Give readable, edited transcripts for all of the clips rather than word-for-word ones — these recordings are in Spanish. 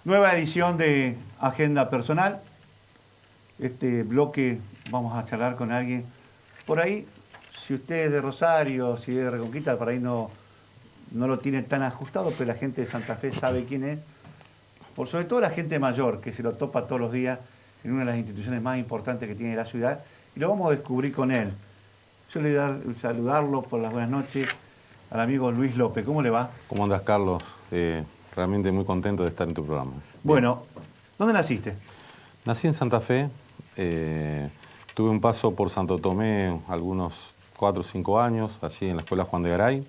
Nueva edición de Agenda Personal. Este bloque vamos a charlar con alguien. Por ahí, si usted es de Rosario, si es de Reconquista, por ahí no lo tiene tan ajustado, pero la gente de Santa Fe sabe quién es. Por sobre todo la gente mayor, que se lo topa todos los días en una de las instituciones más importantes que tiene la ciudad. Y lo vamos a descubrir con él. Yo le voy a saludarlo por las buenas noches al amigo Luis López. ¿Cómo le va? ¿Cómo andas, Carlos? Realmente muy contento de estar en tu programa. Bueno, ¿dónde naciste? Nací en Santa Fe. Tuve un paso por Santo Tomé algunos 4 o 5 años, allí en la Escuela Juan de Garay.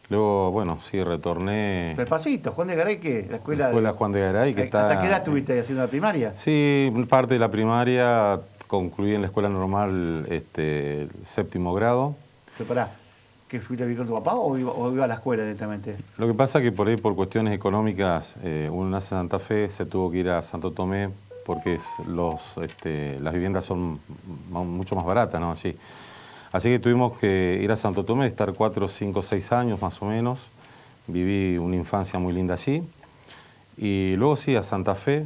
Luego, bueno, sí, retorné... Pero pasito, Juan de Garay, ¿qué? La escuela Juan de Garay, que está... ¿Hasta qué edad estuviste haciendo la primaria? Sí, parte de la primaria concluí en la escuela normal el 7º grado. Pero pará, ¿que fuiste a vivir con tu papá o iba a la escuela directamente? Lo que pasa es que por ahí, por cuestiones económicas, uno nace en Santa Fe, se tuvo que ir a Santo Tomé porque las viviendas son mucho más baratas, ¿no? Así que tuvimos que ir a Santo Tomé, estar 4, 5, 6 años más o menos. Viví una infancia muy linda allí. Y luego sí, a Santa Fe,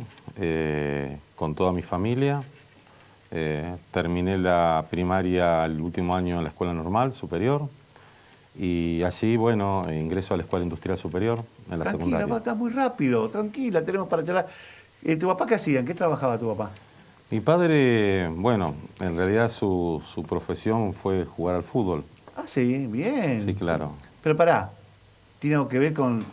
con toda mi familia. Terminé la primaria el último año en la escuela normal, superior. Y allí, bueno, ingreso a la Escuela Industrial Superior, en la secundaria. Tranquila, estás muy rápido, tranquila, tenemos para charlar. ¿Tu papá qué hacía? ¿En qué trabajaba tu papá? Mi padre, bueno, en realidad su profesión fue jugar al fútbol. Ah, sí, bien. Sí, claro. Pero pará, ¿tiene algo que ver con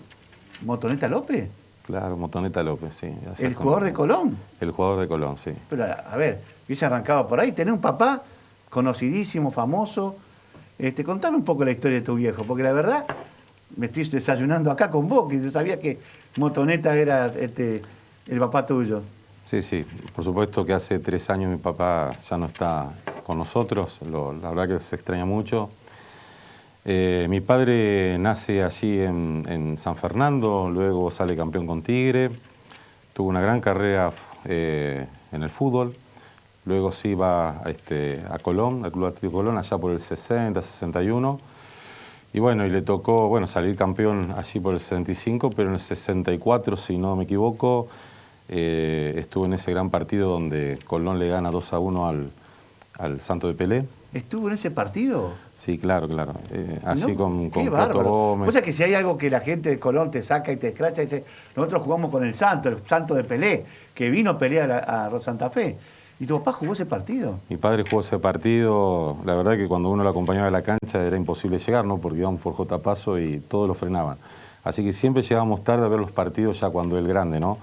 Motoneta López? Claro, Motoneta López, sí. ¿El jugador de Colón? El jugador de Colón, sí. Pero a ver, hubiese arrancado por ahí. Tenés un papá conocidísimo, famoso. Contame un poco la historia de tu viejo, porque la verdad me estoy desayunando acá con vos, que yo sabía que Motoneta era el papá tuyo. Sí, sí. Por supuesto que hace 3 años mi papá ya no está con nosotros. La verdad que se extraña mucho. Mi padre nace allí en San Fernando, luego sale campeón con Tigre. Tuvo una gran carrera en el fútbol. Luego sí va a Colón, al Club Atlético Colón, allá por el 60, 61. Y bueno, y le tocó salir campeón allí por el 65, pero en el 64, si no me equivoco, estuvo en ese gran partido donde Colón le gana 2-1 al Santo de Pelé. ¿Estuvo en ese partido? Sí, claro. Así no, con Pato Gómez. O sea que si hay algo que la gente de Colón te saca y te escracha, dice, nosotros jugamos con el Santo de Pelé, que vino a pelear a Santa Fe. ¿Y tu papá jugó ese partido? Mi padre jugó ese partido. La verdad que cuando uno lo acompañaba a la cancha era imposible llegar, ¿no? Porque íbamos por J. Paso y todos lo frenaban. Así que siempre llegábamos tarde a ver los partidos ya cuando él grande, ¿no?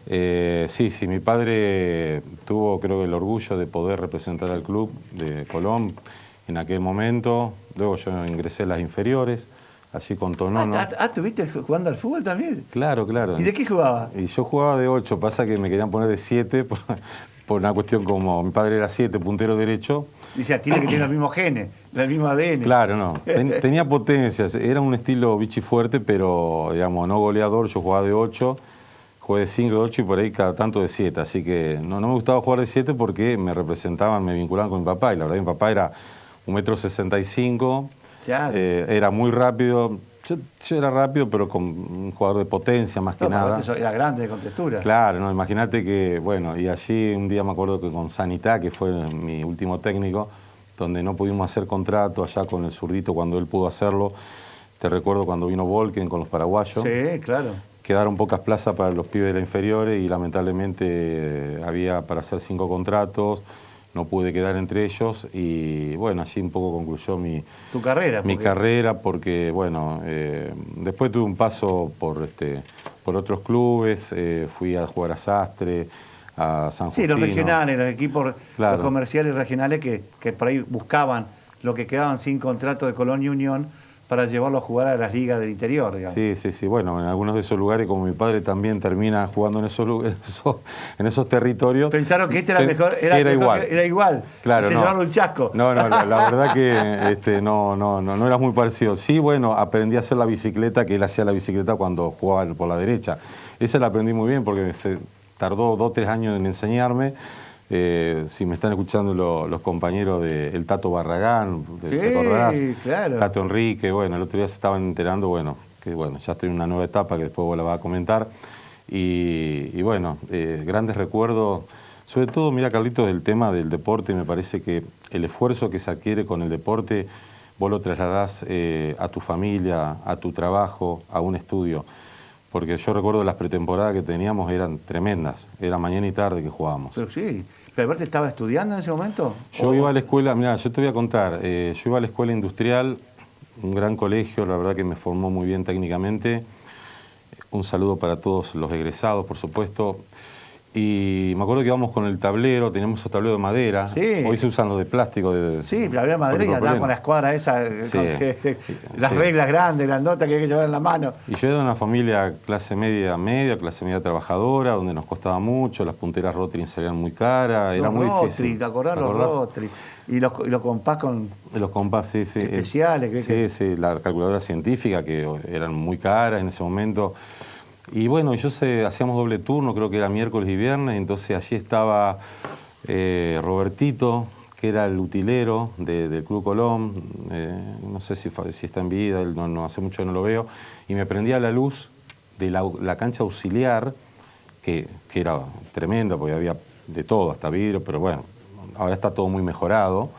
Sí, mi padre tuvo, creo que, el orgullo de poder representar al club de Colón en aquel momento. Luego yo ingresé a las inferiores, así con Tonono. ¿Estuviste jugando al fútbol también? Claro. ¿Y de qué jugaba? Y yo jugaba de 8, pasa que me querían poner de 7 por una cuestión como mi padre era 7, puntero derecho. Dice, tiene que tener los mismos genes, el mismo ADN. Claro, no. Tenía potencias, era un estilo bichi fuerte, pero digamos, no goleador. Yo jugaba de 8. Jugué de 5, de 8 y por ahí cada tanto de 7. Así que no me gustaba jugar de 7 porque me representaban, me vinculaban con mi papá. Y la verdad mi papá era 1,65 m. Claro. Era muy rápido. Yo era rápido, pero con un jugador de potencia más que nada. Era grande, con textura. Claro, no, imagínate que, y allí un día me acuerdo que con Sanitá, que fue mi último técnico, donde no pudimos hacer contrato allá con el zurdito cuando él pudo hacerlo. Te recuerdo cuando vino Volken con los paraguayos. Sí, claro. Quedaron pocas plazas para los pibes de la inferiores y lamentablemente había para hacer 5 contratos, no pude quedar entre ellos y así un poco concluyó mi carrera. Mi carrera porque, después tuve un paso por otros clubes, fui a jugar a Sastre, a San Justino. Sí, los regionales, los equipos, claro. Los comerciales regionales que por ahí buscaban lo que quedaban sin contrato de Colón y Unión para llevarlo a jugar a las ligas del interior, digamos. Sí. En algunos de esos lugares, como mi padre también termina jugando en esos territorios. Pensaron que este era mejor, era igual. Claro, se llevaron un chasco. No, la verdad que no era muy parecido. Sí, aprendí a hacer la bicicleta, que él hacía la bicicleta cuando jugaba por la derecha. Esa la aprendí muy bien porque se tardó 2 o 3 años en enseñarme. Si me están escuchando los compañeros del Tato Barragán, ¿te acordarás? Claro. Tato Enrique, el otro día se estaban enterando, que ya estoy en una nueva etapa que después vos la vas a comentar. Y bueno, grandes recuerdos. Sobre todo, mira, Carlitos, el tema del deporte, me parece que el esfuerzo que se adquiere con el deporte, vos lo trasladás a tu familia, a tu trabajo, a un estudio. Porque yo recuerdo las pretemporadas que teníamos eran tremendas, era mañana y tarde que jugábamos. Pero sí, ¿pero Alberto estaba estudiando en ese momento? Yo iba a la escuela, mira, yo te voy a contar, yo iba a la escuela industrial, un gran colegio, la verdad que me formó muy bien técnicamente. Un saludo para todos los egresados, por supuesto. Y me acuerdo que íbamos con el tablero, teníamos un tablero de madera. Sí. Hoy se usan los de plástico. Sí, tablero de madera y andaba con la escuadra esa, sí. Las reglas grandes, grandotas que hay que llevar en la mano. Y yo era de una familia clase media, clase media trabajadora, donde nos costaba mucho, las punteras Rotary salían muy caras, era muy difícil. ¿Te acordás los Rotary? Y los compás con... Los compás, sí, sí. Especiales. Sí, la calculadora científica, que eran muy caras en ese momento. Y bueno, hacíamos doble turno, creo que era miércoles y viernes, entonces allí estaba Robertito, que era el utilero del Club Colón, no sé si está en vida, no hace mucho que no lo veo, y me prendía la luz de la cancha auxiliar, que era tremenda, porque había de todo, hasta vidrio, pero bueno, ahora está todo muy mejorado.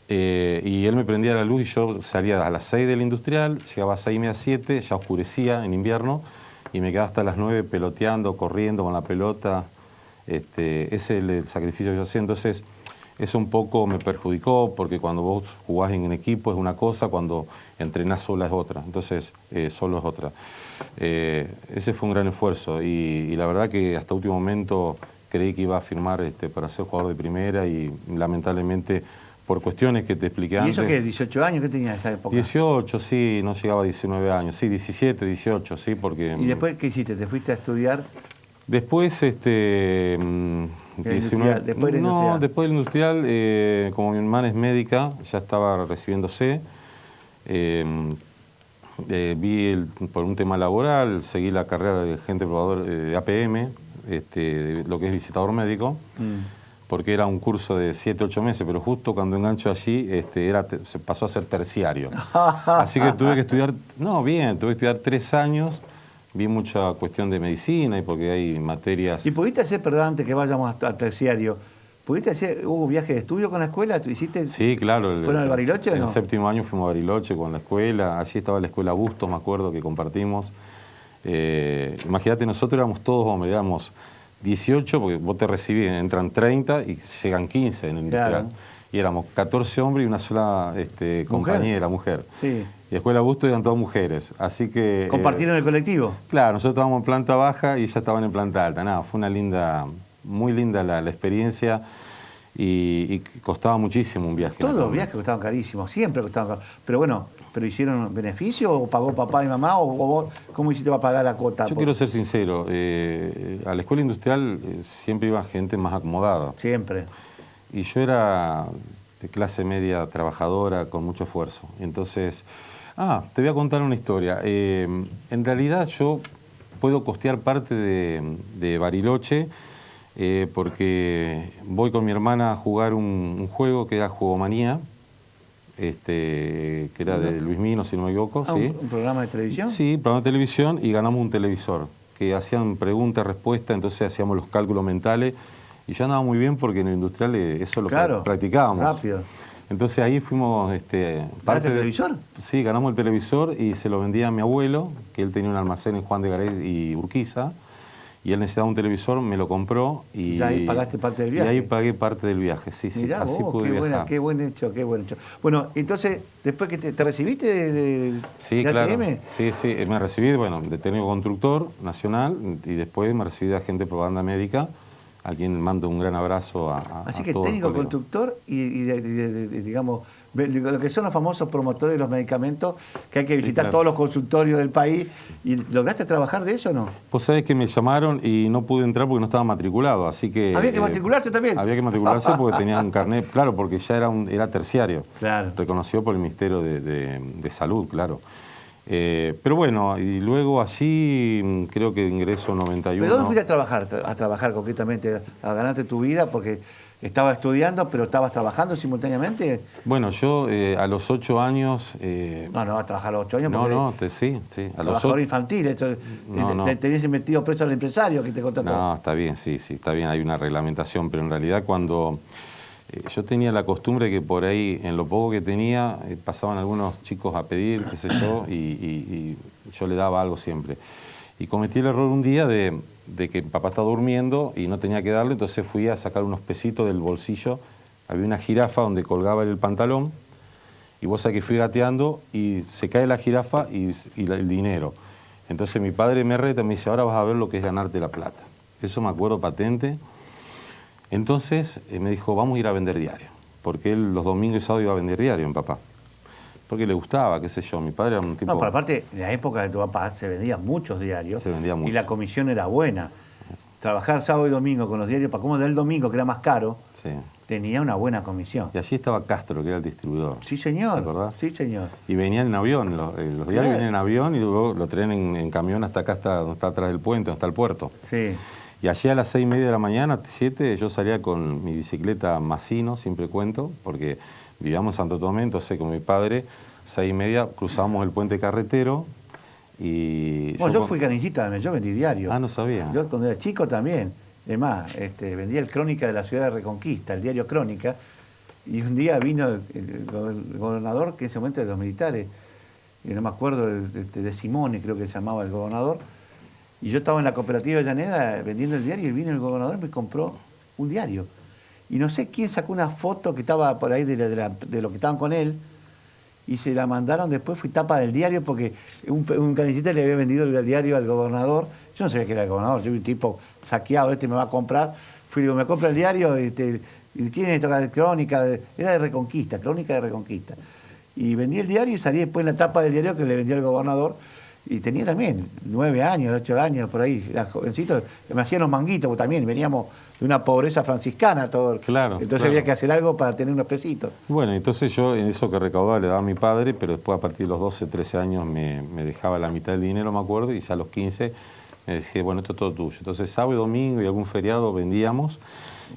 Y él me prendía la luz y yo salía a las 6 del industrial, llegaba a 6:30, 7, ya oscurecía en invierno, y me quedaba hasta las 9 peloteando, corriendo con la pelota. Ese es el sacrificio que yo hacía. Entonces, eso un poco me perjudicó, porque cuando vos jugás en equipo es una cosa, cuando entrenás sola es otra. Entonces, solo es otra. Ese fue un gran esfuerzo, y la verdad que hasta último momento creí que iba a firmar para ser jugador de primera, y lamentablemente, por cuestiones que te expliqué antes. ¿Y eso qué? ¿18 años? ¿Qué tenía en esa época? 18, sí, no llegaba a 19 años. Sí, 17, 18, sí, porque... ¿Y después qué hiciste? ¿Te fuiste a estudiar? Después, 19... Después del industrial, como mi hermana es médica, ya estaba recibiéndose. Por un tema laboral, seguí la carrera de agente probador de APM, lo que es visitador médico. Porque era un curso de 7, 8 meses, pero justo cuando engancho allí se pasó a ser terciario. Así que tuve que estudiar, tuve que estudiar 3 años, vi mucha cuestión de medicina, y porque hay materias... ¿Y pudiste hacer, perdón, antes que vayamos al terciario, hubo viaje de estudio con la escuela? ¿Tú hiciste? Sí, claro. ¿Fueron al Bariloche o no? En el 7º año fuimos a Bariloche con la escuela, allí estaba la escuela Bustos, me acuerdo que compartimos. Imagínate, nosotros éramos todos hombres, éramos 18, porque vos te recibís, entran 30 y llegan 15 en el industrial. Claro. Y éramos 14 hombres y una sola compañera, mujer. Sí. Y Escuela Bustos eran todas mujeres, así que... ¿Compartieron el colectivo? Claro, nosotros estábamos en planta baja y ellas estaban en planta alta. Nada, fue muy linda la experiencia, y costaba muchísimo un viaje. Todos los viajes costaban carísimos, siempre costaban carísimos. Pero bueno, ¿pero hicieron beneficio o pagó papá y mamá o vos cómo hiciste para pagar la cuota? Yo quiero ser sincero, a la escuela industrial siempre iba gente más acomodada. Siempre. Y yo era de clase media trabajadora con mucho esfuerzo. Entonces, te voy a contar una historia. En realidad yo puedo costear parte de Bariloche, porque voy con mi hermana a jugar un juego que era Juegomanía, que era de Luis Mino, si no me equivoco. ¿Sí? ¿Un programa de televisión? Sí, programa de televisión, y ganamos un televisor, que hacían preguntas, respuestas, entonces hacíamos los cálculos mentales, y yo andaba muy bien porque en el industrial eso lo practicábamos. Rápido. Entonces ahí fuimos... ¿Ganaste el televisor? Sí, ganamos el televisor y se lo vendía a mi abuelo, que él tenía un almacén en Juan de Garay y Urquiza, y él necesitaba un televisor, me lo compró y... ¿Y ahí pagaste parte del viaje? Y ahí pagué parte del viaje, sí. Mirá así vos, pude viajar. Qué buen hecho. Bueno, entonces, después que te recibiste de claro. ATM. Sí, me recibí, de técnico constructor nacional, y después me recibí de agente de propaganda médica, a quien mando un gran abrazo a Así que todos técnico constructor y digamos, lo que son los famosos promotores de los medicamentos, que hay que visitar todos los consultorios del país. ¿Y lograste trabajar de eso o no? Pues sabés que me llamaron y no pude entrar porque no estaba matriculado, así que... ¿Había que matricularse también? Había que matricularse porque tenía un carnet, claro, porque ya era terciario, reconocido por el Ministerio de Salud, claro. Pero bueno, y luego allí creo que ingreso en 91. ¿Pero dónde fuiste a trabajar concretamente, a ganarte tu vida? Porque estabas estudiando, pero estabas trabajando simultáneamente. Bueno, yo a los 8 años... No, a trabajar a los 8 años. Sí. A los trabajador infantil, esto, tenías metido preso al empresario que te contrató. No, está bien, sí, está bien, hay una reglamentación, pero en realidad cuando... yo tenía la costumbre que por ahí, en lo poco que tenía, pasaban algunos chicos a pedir, qué sé yo, y yo le daba algo siempre. Y cometí el error un día de que papá estaba durmiendo y no tenía que darle, entonces fui a sacar unos pesitos del bolsillo. Había una jirafa donde colgaba el pantalón, y vos sabés que fui gateando y se cae la jirafa y el dinero. Entonces mi padre me reta y me dice, ahora vas a ver lo que es ganarte la plata. Eso me acuerdo patente. Entonces me dijo, vamos a ir a vender diario, porque él los domingos y sábados iba a vender diario, mi papá. Porque le gustaba, qué sé yo, mi padre era un tipo... No, pero aparte, en la época de tu papá se vendían muchos diarios. Se vendía mucho. Y la comisión era buena. Trabajar sábado y domingo con los diarios, para cómo del domingo, que era más caro, sí, tenía una buena comisión. Y allí estaba Castro, que era el distribuidor. Sí, señor. ¿Te acordás? Sí, señor. Y venían en avión, los diarios venían en avión y luego lo traen en camión hasta acá, donde está atrás del puente, donde está el puerto. Sí. Y allí a las 6:30 de la mañana, 7, yo salía con mi bicicleta Massino, siempre cuento, porque vivíamos en Santo Tomé, entonces con mi padre, 6:30, cruzábamos el puente carretero y... Bueno, yo fui canillita también, yo vendí diario. Ah, no sabía. Yo cuando era chico también. Es más, vendía el Crónica de la Ciudad de Reconquista, el diario Crónica, y un día vino el gobernador, que en ese momento de los militares, y no me acuerdo, de Simone creo que se llamaba el gobernador, y yo estaba en la cooperativa de Llaneda vendiendo el diario y vino el gobernador y me compró un diario. Y no sé quién sacó una foto que estaba por ahí de lo que estaban con él y se la mandaron después, fui tapa del diario porque un canillita le había vendido el diario al gobernador. Yo no sabía que era el gobernador, yo vi un tipo saqueado, me va a comprar. Fui, digo, me compra el diario, y ¿quién es tocar Crónica? Era de Reconquista, Crónica de Reconquista. Y vendí el diario y salí después en la tapa del diario que le vendió al gobernador. Y tenía también 9 años, 8 años, por ahí, era jovencito, me hacían los manguitos, porque también veníamos de una pobreza franciscana todo. Claro, entonces había que hacer algo para tener unos pesitos. Bueno, entonces yo en eso que recaudaba le daba a mi padre, pero después a partir de los 12, 13 años me dejaba la mitad del dinero, me acuerdo, y ya a los 15 me decía, bueno, esto es todo tuyo. Entonces sábado y domingo y algún feriado vendíamos.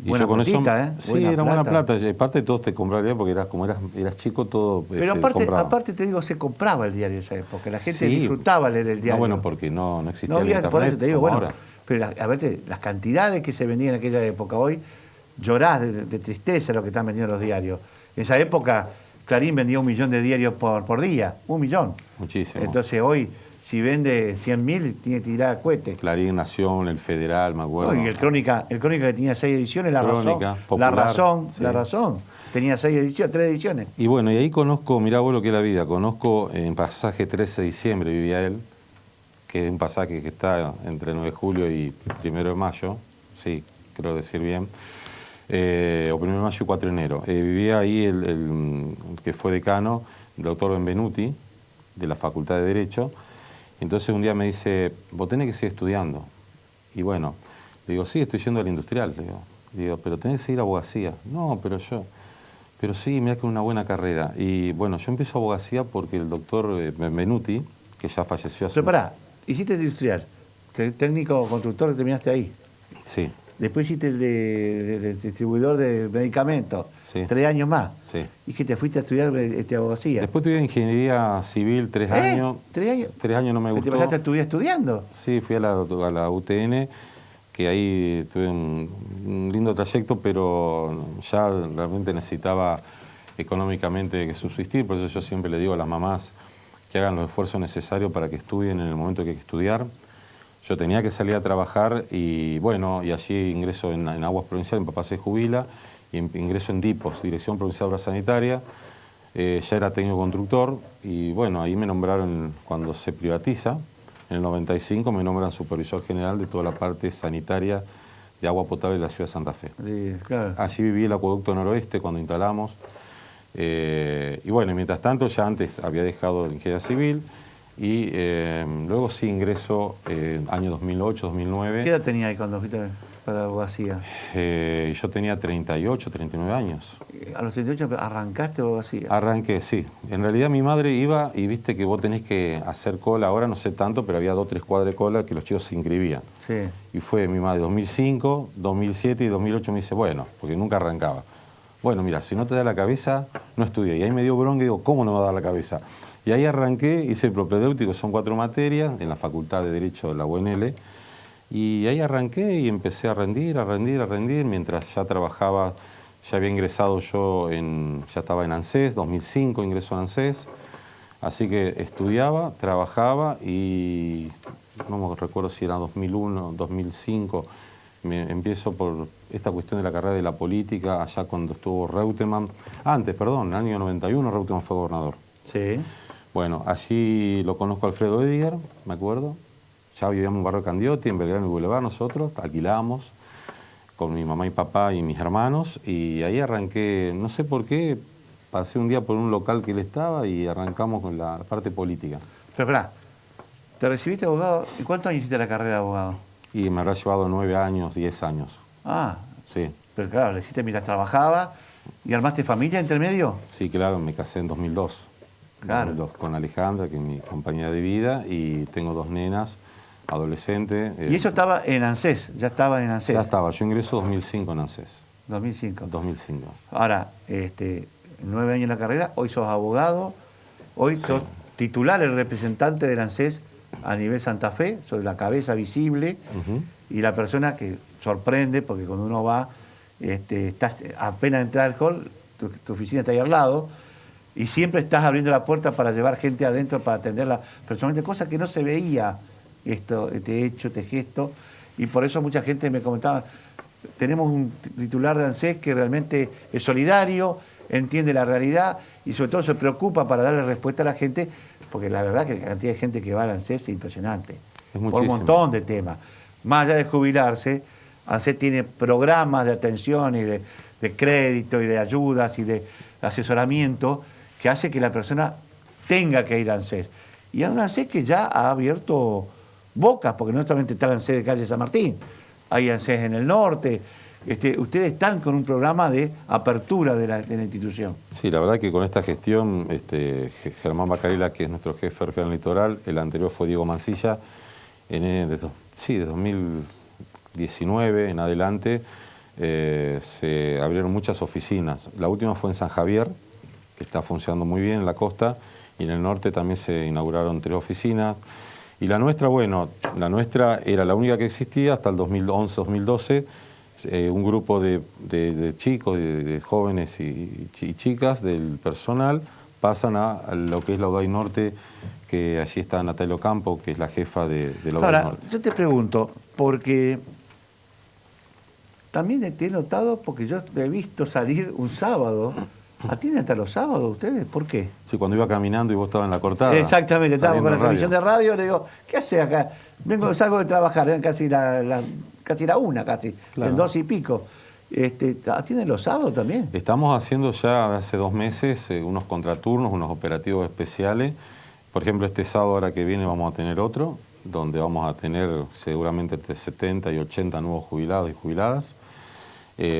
Y buena yo con platita, eso, ¿eh? Sí, buena era plata. buena plata. Y aparte todos te compraban porque eras chico, todo. Pero aparte te digo, se compraba el diario en esa época. La gente disfrutaba leer el diario. No, bueno, porque no existía el internet. Por eso te digo, bueno, ahora. pero a ver, las cantidades que se vendían en aquella época, hoy llorás de tristeza lo que están vendiendo los diarios. En esa época, Clarín vendía 1 millón de diarios por día, 1 millón. Muchísimo. Entonces hoy, si vende 100.000, tiene que tirar cohete. Clarín, Nación, El Federal, me acuerdo. No, y el Crónica que tenía 6 ediciones, Crónica, La Popular, Razón, sí. La Razón. Tenía 3 ediciones. Y bueno, y ahí conozco, mirá vos lo que es la vida, conozco en pasaje 13 de diciembre, vivía él, que es un pasaje que está entre 9 de julio y 1 de mayo, sí, creo decir bien, o 1 de mayo y 4 de enero. Vivía ahí el que fue decano, el doctor Benvenuti, de la Facultad de Derecho. Entonces un día me dice, vos tenés que seguir estudiando. Y bueno, le digo, sí, estoy yendo a la industrial. Le digo, pero tenés que seguir abogacía. No, pero sí, mirá que es una buena carrera. Y bueno, yo empiezo abogacía porque el doctor Benvenuti, que ya falleció hace... Pero pará, hiciste el industrial, técnico constructor, terminaste ahí. Sí. Después hiciste el de distribuidor de medicamentos, Sí. 3 años más. Sí. Y que te fuiste a estudiar abogacía. Después tuve ingeniería civil 3 años. 3 años. 3 años no me gustó. ¿Te pasaste a estudiar estudiando? Sí, fui a la UTN, que ahí tuve un lindo trayecto, pero ya realmente necesitaba económicamente subsistir, por eso yo siempre le digo a las mamás que hagan los esfuerzos necesarios para que estudien en el momento que hay que estudiar. Yo tenía que salir a trabajar y bueno, y allí ingreso en Aguas Provinciales, mi papá se jubila, y ingreso en DIPOS, Dirección Provincial de Obra Sanitaria, ya era técnico constructor, y bueno, ahí me nombraron cuando se privatiza. En el 95 me nombran supervisor general de toda la parte sanitaria de agua potable de la ciudad de Santa Fe. Sí, claro. Allí viví el acueducto noroeste cuando instalamos. Y bueno, mientras tanto ya antes había dejado la ingeniería civil y luego sí ingreso año 2008, 2009. ¿Qué edad tenía ahí cuando fuiste? para la abogacía? Yo tenía 38, 39 años. ¿A los 38 arrancaste abogacía? Arranqué, sí. En realidad mi madre iba y viste que vos tenés que hacer cola, ahora no sé tanto, pero había 2 o 3 cuadras de cola que los chicos se inscribían. Sí. Y fue mi madre 2005, 2007 y 2008 me dice, bueno, porque nunca arrancaba. Bueno, mira, si no te da la cabeza, no estudié. Y ahí me dio bronca y digo, ¿cómo no me va a dar la cabeza? Y ahí arranqué, hice el propedéutico, son 4 materias, en la Facultad de Derecho de la UNL. Y ahí arranqué y empecé a rendir, mientras ya trabajaba, ya había ingresado yo, ya estaba en ANSES, 2005 ingreso a ANSES. Así que estudiaba, trabajaba y no me recuerdo si era 2001, 2005, empiezo por esta cuestión de la carrera de la política, allá cuando estuvo Reutemann. Antes, perdón, en el año 91 Reutemann fue gobernador. Sí. Bueno, allí lo conozco a Alfredo Edgar, me acuerdo. Ya vivíamos en Barrio Candioti, en Belgrano y Boulevard nosotros, alquilamos con mi mamá y papá y mis hermanos. Y ahí arranqué, no sé por qué, pasé un día por un local que él estaba y arrancamos con la parte política. Pero espera, ¿te recibiste abogado? ¿Y cuántos años hiciste la carrera de abogado? Y me habrá llevado 9 años, 10 años. Ah, sí. Pero claro, lo hiciste mientras trabajaba y armaste familia entre medio. Sí, claro, me casé en 2002. Claro. 2002, con Alejandra, que es mi compañera de vida, y tengo 2 nenas, adolescentes. ¿Y eso estaba en ANSES? ¿Ya estaba en ANSES? Ya estaba, yo ingreso 2005 en ANSES. 2005. 2005. Ahora, 9 años en la carrera, hoy sos abogado, hoy sos titular, el representante del ANSES a nivel Santa Fe, sos la cabeza visible y la persona que sorprende, porque cuando uno va, estás apenas entrar al hall, tu oficina está ahí al lado, y siempre estás abriendo la puerta para llevar gente adentro, para atenderla personalmente, cosa que no se veía este hecho, este gesto, y por eso mucha gente me comentaba, tenemos un titular de ANSES que realmente es solidario, entiende la realidad y sobre todo se preocupa para darle respuesta a la gente, porque la verdad que la cantidad de gente que va al ANSES es impresionante, es por un montón de temas. Más allá de jubilarse, ANSES tiene programas de atención y de crédito y de ayudas y de asesoramiento que hace que la persona tenga que ir a ANSES. Y a un ANSES que ya ha abierto bocas, porque no solamente está el ANSES de calle San Martín, hay ANSES en el norte. Ustedes están con un programa de apertura de la institución. Sí, la verdad que con esta gestión, Germán Bacarela, que es nuestro jefe regional litoral, el anterior fue Diego Mancilla, de 2019 en adelante se abrieron muchas oficinas. La última fue en San Javier, que está funcionando muy bien en la costa, y en el norte también se inauguraron 3 oficinas. Y la nuestra, bueno, la nuestra era la única que existía hasta el 2011-2012, un grupo de chicos, de jóvenes y chicas del personal pasan a lo que es la UDAI Norte, que allí está Natalia Ocampo, que es la jefa de la UDAI Norte. Ahora, yo te pregunto, porque también te he notado, porque yo te he visto salir un sábado. ¿Atienden hasta los sábados ustedes? ¿Por qué? Sí, cuando iba caminando y vos estabas en la cortada. Exactamente, estábamos con la transmisión de radio, le digo, ¿qué hace acá? Salgo de trabajar, eran casi la 1, casi, Claro. en 2 y pico. ¿Atienden los sábados también? Estamos haciendo ya hace 2 meses unos contraturnos, unos operativos especiales. Por ejemplo, este sábado ahora que viene vamos a tener otro, donde vamos a tener seguramente entre 70 y 80 nuevos jubilados y jubiladas.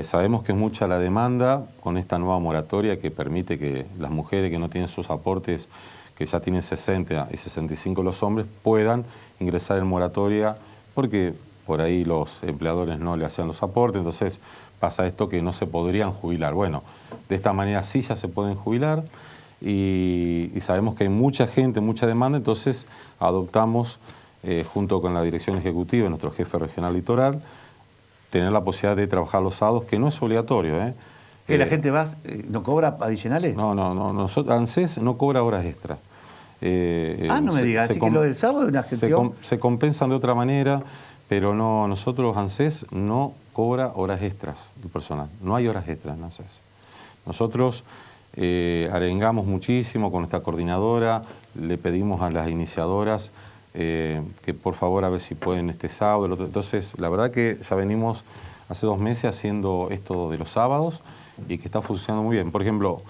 Sabemos que es mucha la demanda con esta nueva moratoria que permite que las mujeres que no tienen sus aportes, que ya tienen 60 y 65 los hombres, puedan ingresar en moratoria porque por ahí los empleadores no le hacían los aportes, entonces pasa esto que no se podrían jubilar. Bueno, de esta manera sí ya se pueden jubilar y sabemos que hay mucha gente, mucha demanda, entonces adoptamos junto con la dirección ejecutiva, nuestro jefe regional litoral, tener la posibilidad de trabajar los sábados, que no es obligatorio. ¿Que la gente va, no cobra adicionales? No. ANSES no cobra horas extras. No me digas, así que lo del sábado es una gestión. Se compensan de otra manera, pero no, nosotros ANSES no cobra horas extras del personal. No hay horas extras en ANSES. Nosotros arengamos muchísimo con nuestra coordinadora, le pedimos a las iniciadoras que por favor a ver si pueden este sábado, el otro. Entonces, la verdad que ya venimos hace 2 meses haciendo esto de los sábados y que está funcionando muy bien. Por ejemplo,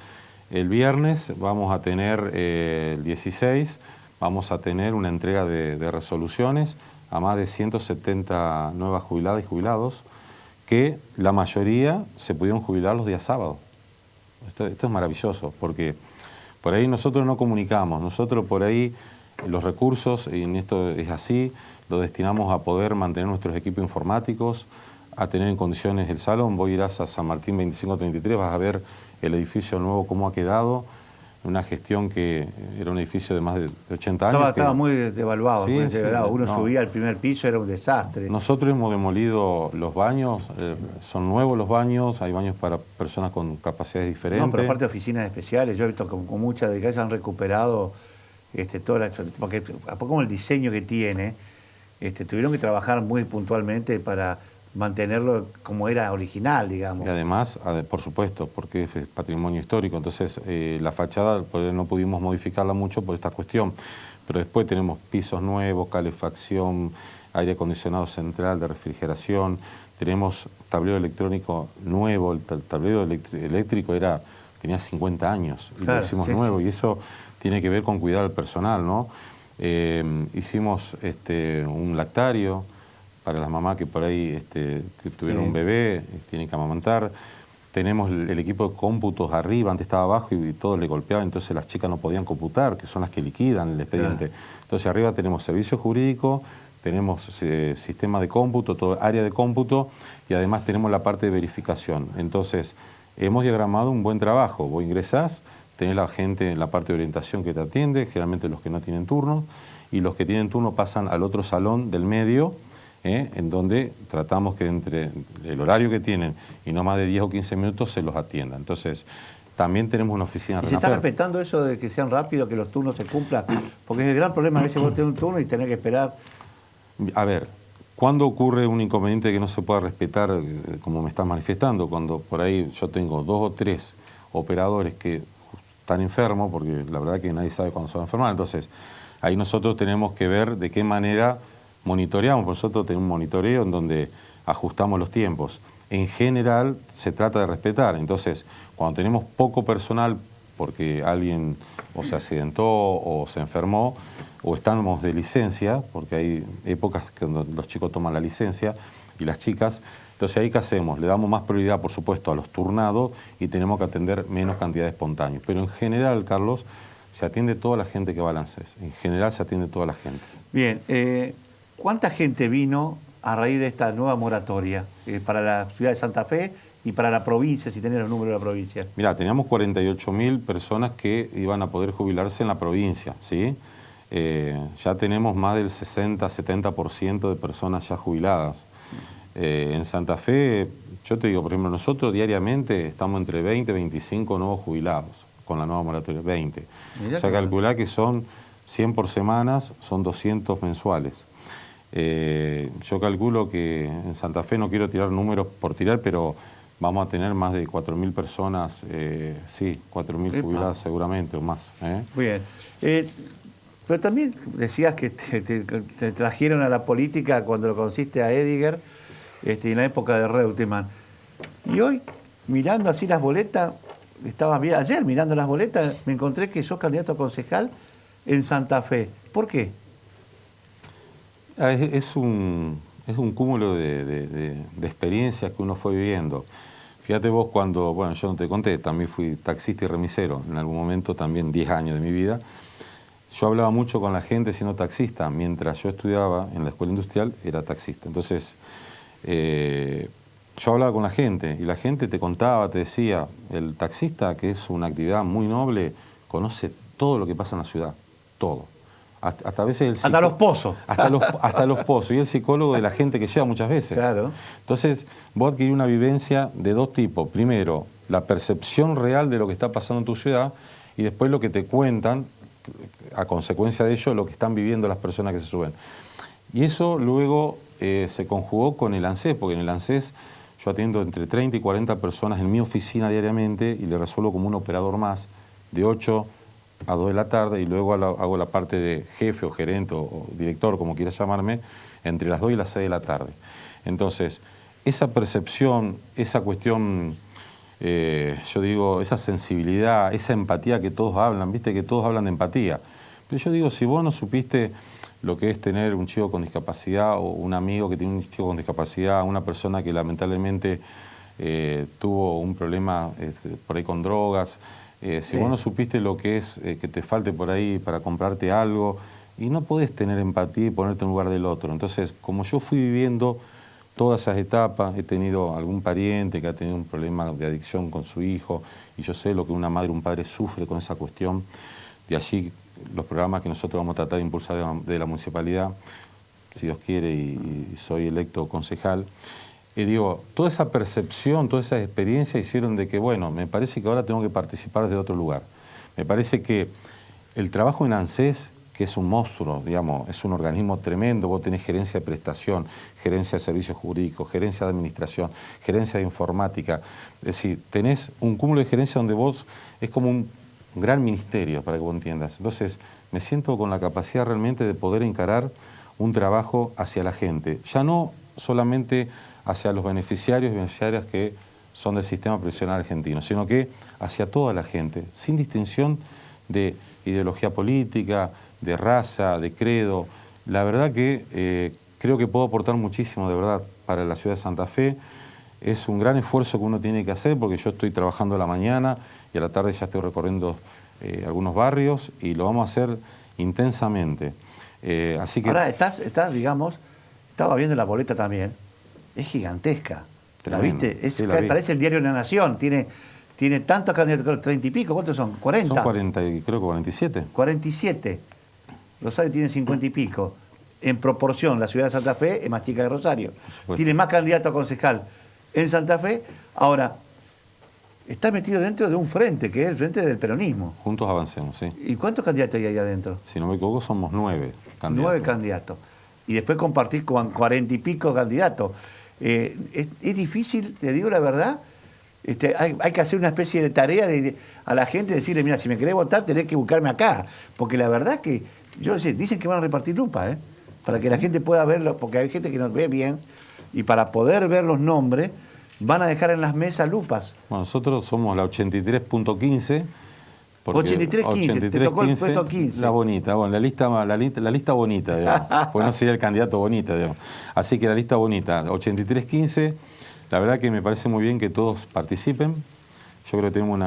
el viernes vamos a tener, el 16, vamos a tener una entrega de resoluciones a más de 170 nuevas jubiladas y jubilados que la mayoría se pudieron jubilar los días sábados. Esto es maravilloso, porque por ahí nosotros no comunicamos, nosotros por ahí los recursos, y en esto es así, lo destinamos a poder mantener nuestros equipos informáticos, a tener en condiciones el salón. Vos irás a San Martín 2533, vas a ver el edificio nuevo cómo ha quedado, una gestión que era un edificio de más de 80 años. Estaba muy devaluado, Sí, sí, uno subía al primer piso, era un desastre. Nosotros hemos demolido los baños, son nuevos los baños, hay baños para personas con capacidades diferentes. No, pero aparte de oficinas especiales, yo he visto con muchas de que hayan recuperado porque como el diseño que tiene, tuvieron que trabajar muy puntualmente para mantenerlo como era original, digamos. Y además, por supuesto, porque es patrimonio histórico, entonces la fachada no pudimos modificarla mucho por esta cuestión, pero después tenemos pisos nuevos, calefacción, aire acondicionado central de refrigeración, tenemos tablero electrónico nuevo, el tablero eléctrico tenía 50 años y claro, lo hicimos sí, nuevo, sí. Y eso tiene que ver con cuidar al personal, ¿no? Hicimos un lactario para las mamás que por ahí tuvieron un bebé, tienen que amamantar. Tenemos el equipo de cómputos arriba, antes estaba abajo y todo le golpeaba, entonces las chicas no podían computar, que son las que liquidan el expediente. Entonces arriba tenemos servicio jurídico, tenemos sistema de cómputo, todo área de cómputo y además tenemos la parte de verificación. Entonces hemos diagramado un buen trabajo. Vos ingresás, tenés la gente en la parte de orientación que te atiende, generalmente los que no tienen turno, y los que tienen turno pasan al otro salón del medio, en donde tratamos que entre el horario que tienen y no más de 10 o 15 minutos se los atienda. Entonces, también tenemos una oficina ¿Y se está respetando eso de que sean rápidos, que los turnos se cumplan? Porque es el gran problema a veces vos tenés un turno y tenés que esperar. A ver, ¿cuándo ocurre un inconveniente que no se pueda respetar, como me estás manifestando? Cuando por ahí yo tengo 2 o 3 operadores que están enfermos, porque la verdad que nadie sabe cuándo se va a enfermar, entonces ahí nosotros tenemos que ver de qué manera monitoreamos. Nosotros tenemos un monitoreo en donde ajustamos los tiempos. En general se trata de respetar, entonces cuando tenemos poco personal porque alguien o se accidentó o se enfermó o estamos de licencia, porque hay épocas que los chicos toman la licencia y las chicas, entonces ahí ¿qué hacemos? Le damos más prioridad, por supuesto, a los turnados y tenemos que atender menos cantidad de espontáneos. Pero en general, Carlos, se atiende toda la gente que va al ANSES. En general se atiende toda la gente. Bien, ¿cuánta gente vino a raíz de esta nueva moratoria para la ciudad de Santa Fe y para la provincia, si tenés los números de la provincia? Mirá, teníamos 48.000 personas que iban a poder jubilarse en la provincia, ¿sí? Ya tenemos más del 60-70% de personas ya jubiladas. En Santa Fe, yo te digo, por ejemplo, nosotros diariamente estamos entre 20 y 25 nuevos jubilados con la nueva moratoria, 20. Mirá, o sea, calculá que son 100 por semanas, son 200 mensuales. Yo calculo que en Santa Fe, no quiero tirar números por tirar, pero vamos a tener más de 4.000 personas, sí, 4.000 jubiladas seguramente o más. Muy bien. Pero también decías que te trajeron a la política cuando lo conociste a Ediger, en la época de Reutemann. Y hoy, mirando así las boletas, ayer mirando las boletas, me encontré que sos candidato a concejal en Santa Fe. ¿Por qué? Es un cúmulo de experiencias que uno fue viviendo. Fíjate vos cuando, bueno, yo no te conté, también fui taxista y remisero, en algún momento también 10 años de mi vida. Yo hablaba mucho con la gente siendo taxista, mientras yo estudiaba en la escuela industrial era taxista. Entonces, yo hablaba con la gente y la gente te contaba, te decía, el taxista, que es una actividad muy noble, conoce todo lo que pasa en la ciudad, todo. Hasta a veces hasta los pozos. Hasta los pozos. Y el psicólogo de la gente que lleva muchas veces. Claro. Entonces, vos adquirís una vivencia de dos tipos. Primero, la percepción real de lo que está pasando en tu ciudad y después lo que te cuentan, a consecuencia de ello, lo que están viviendo las personas que se suben. Y eso luego se conjugó con el ANSES, porque en el ANSES yo atiendo entre 30 y 40 personas en mi oficina diariamente y le resuelvo como un operador más de 8 a 2 de la tarde y luego hago la parte de jefe o gerente o director, como quieras llamarme, entre las 2 y las 6 de la tarde. Entonces, esa percepción, esa cuestión, yo digo, esa sensibilidad, esa empatía que todos hablan, viste que todos hablan de empatía. Pero yo digo, si vos no supiste lo que es tener un chico con discapacidad o un amigo que tiene un chico con discapacidad, una persona que lamentablemente tuvo un problema por ahí con drogas. Si vos no supiste lo que es que te falte por ahí para comprarte algo, y no podés tener empatía y ponerte en lugar del otro. Entonces, como yo fui viviendo todas esas etapas, he tenido algún pariente que ha tenido un problema de adicción con su hijo, y yo sé lo que una madre o un padre sufre con esa cuestión. De allí los programas que nosotros vamos a tratar de impulsar de la municipalidad, si Dios quiere, y soy electo concejal. Y digo, toda esa percepción, toda esa experiencia hicieron de que, bueno, me parece que ahora tengo que participar desde otro lugar. Me parece que el trabajo en ANSES, que es un monstruo, digamos, es un organismo tremendo, vos tenés gerencia de prestación, gerencia de servicios jurídicos, gerencia de administración, gerencia de informática, es decir, tenés un cúmulo de gerencia donde vos es como un gran ministerio, para que vos entiendas. Entonces, me siento con la capacidad realmente de poder encarar un trabajo hacia la gente, ya no solamente hacia los beneficiarios y beneficiarias que son del sistema previsional argentino, sino que hacia toda la gente, sin distinción de ideología política, de raza, de credo. La verdad que creo que puedo aportar muchísimo, de verdad, para la ciudad de Santa Fe. Es un gran esfuerzo que uno tiene que hacer, porque yo estoy trabajando a la mañana y a la tarde ya estoy recorriendo algunos barrios, y lo vamos a hacer intensamente. Así que... Ahora estás, digamos, estaba viendo la boleta también, es gigantesca. Tremendo. ¿La viste? Sí, parece el diario de la Nación, tiene tantos candidatos, 30 y pico, ¿cuántos son? 40. Son 40, creo que 47. 47. Rosario tiene 50 y pico. En proporción, la ciudad de Santa Fe es más chica que Rosario. Tiene más candidato a concejal en Santa Fe. Ahora, está metido dentro de un frente, que es el frente del peronismo. Juntos avancemos, sí. ¿Y cuántos candidatos hay ahí adentro? Si no me equivoco, somos 9 candidatos. 9 candidatos. Y después compartir con 40 y pico candidatos. Es difícil, te digo la verdad. Hay que hacer una especie de tarea a la gente, decirle, mira, si me querés votar tenés que buscarme acá. Porque la verdad que, yo no sé, dicen que van a repartir lupa, para que la gente pueda verlo, porque hay gente que no ve bien, y para poder ver los nombres, van a dejar en las mesas lupas. Bueno, nosotros somos la 83.15. 83.15, te tocó el puesto 15. La bonita, bueno, la lista bonita, digamos, pues no sería el candidato bonita, digamos. Así que la lista bonita, 83.15, la verdad que me parece muy bien que todos participen. Yo creo que tenemos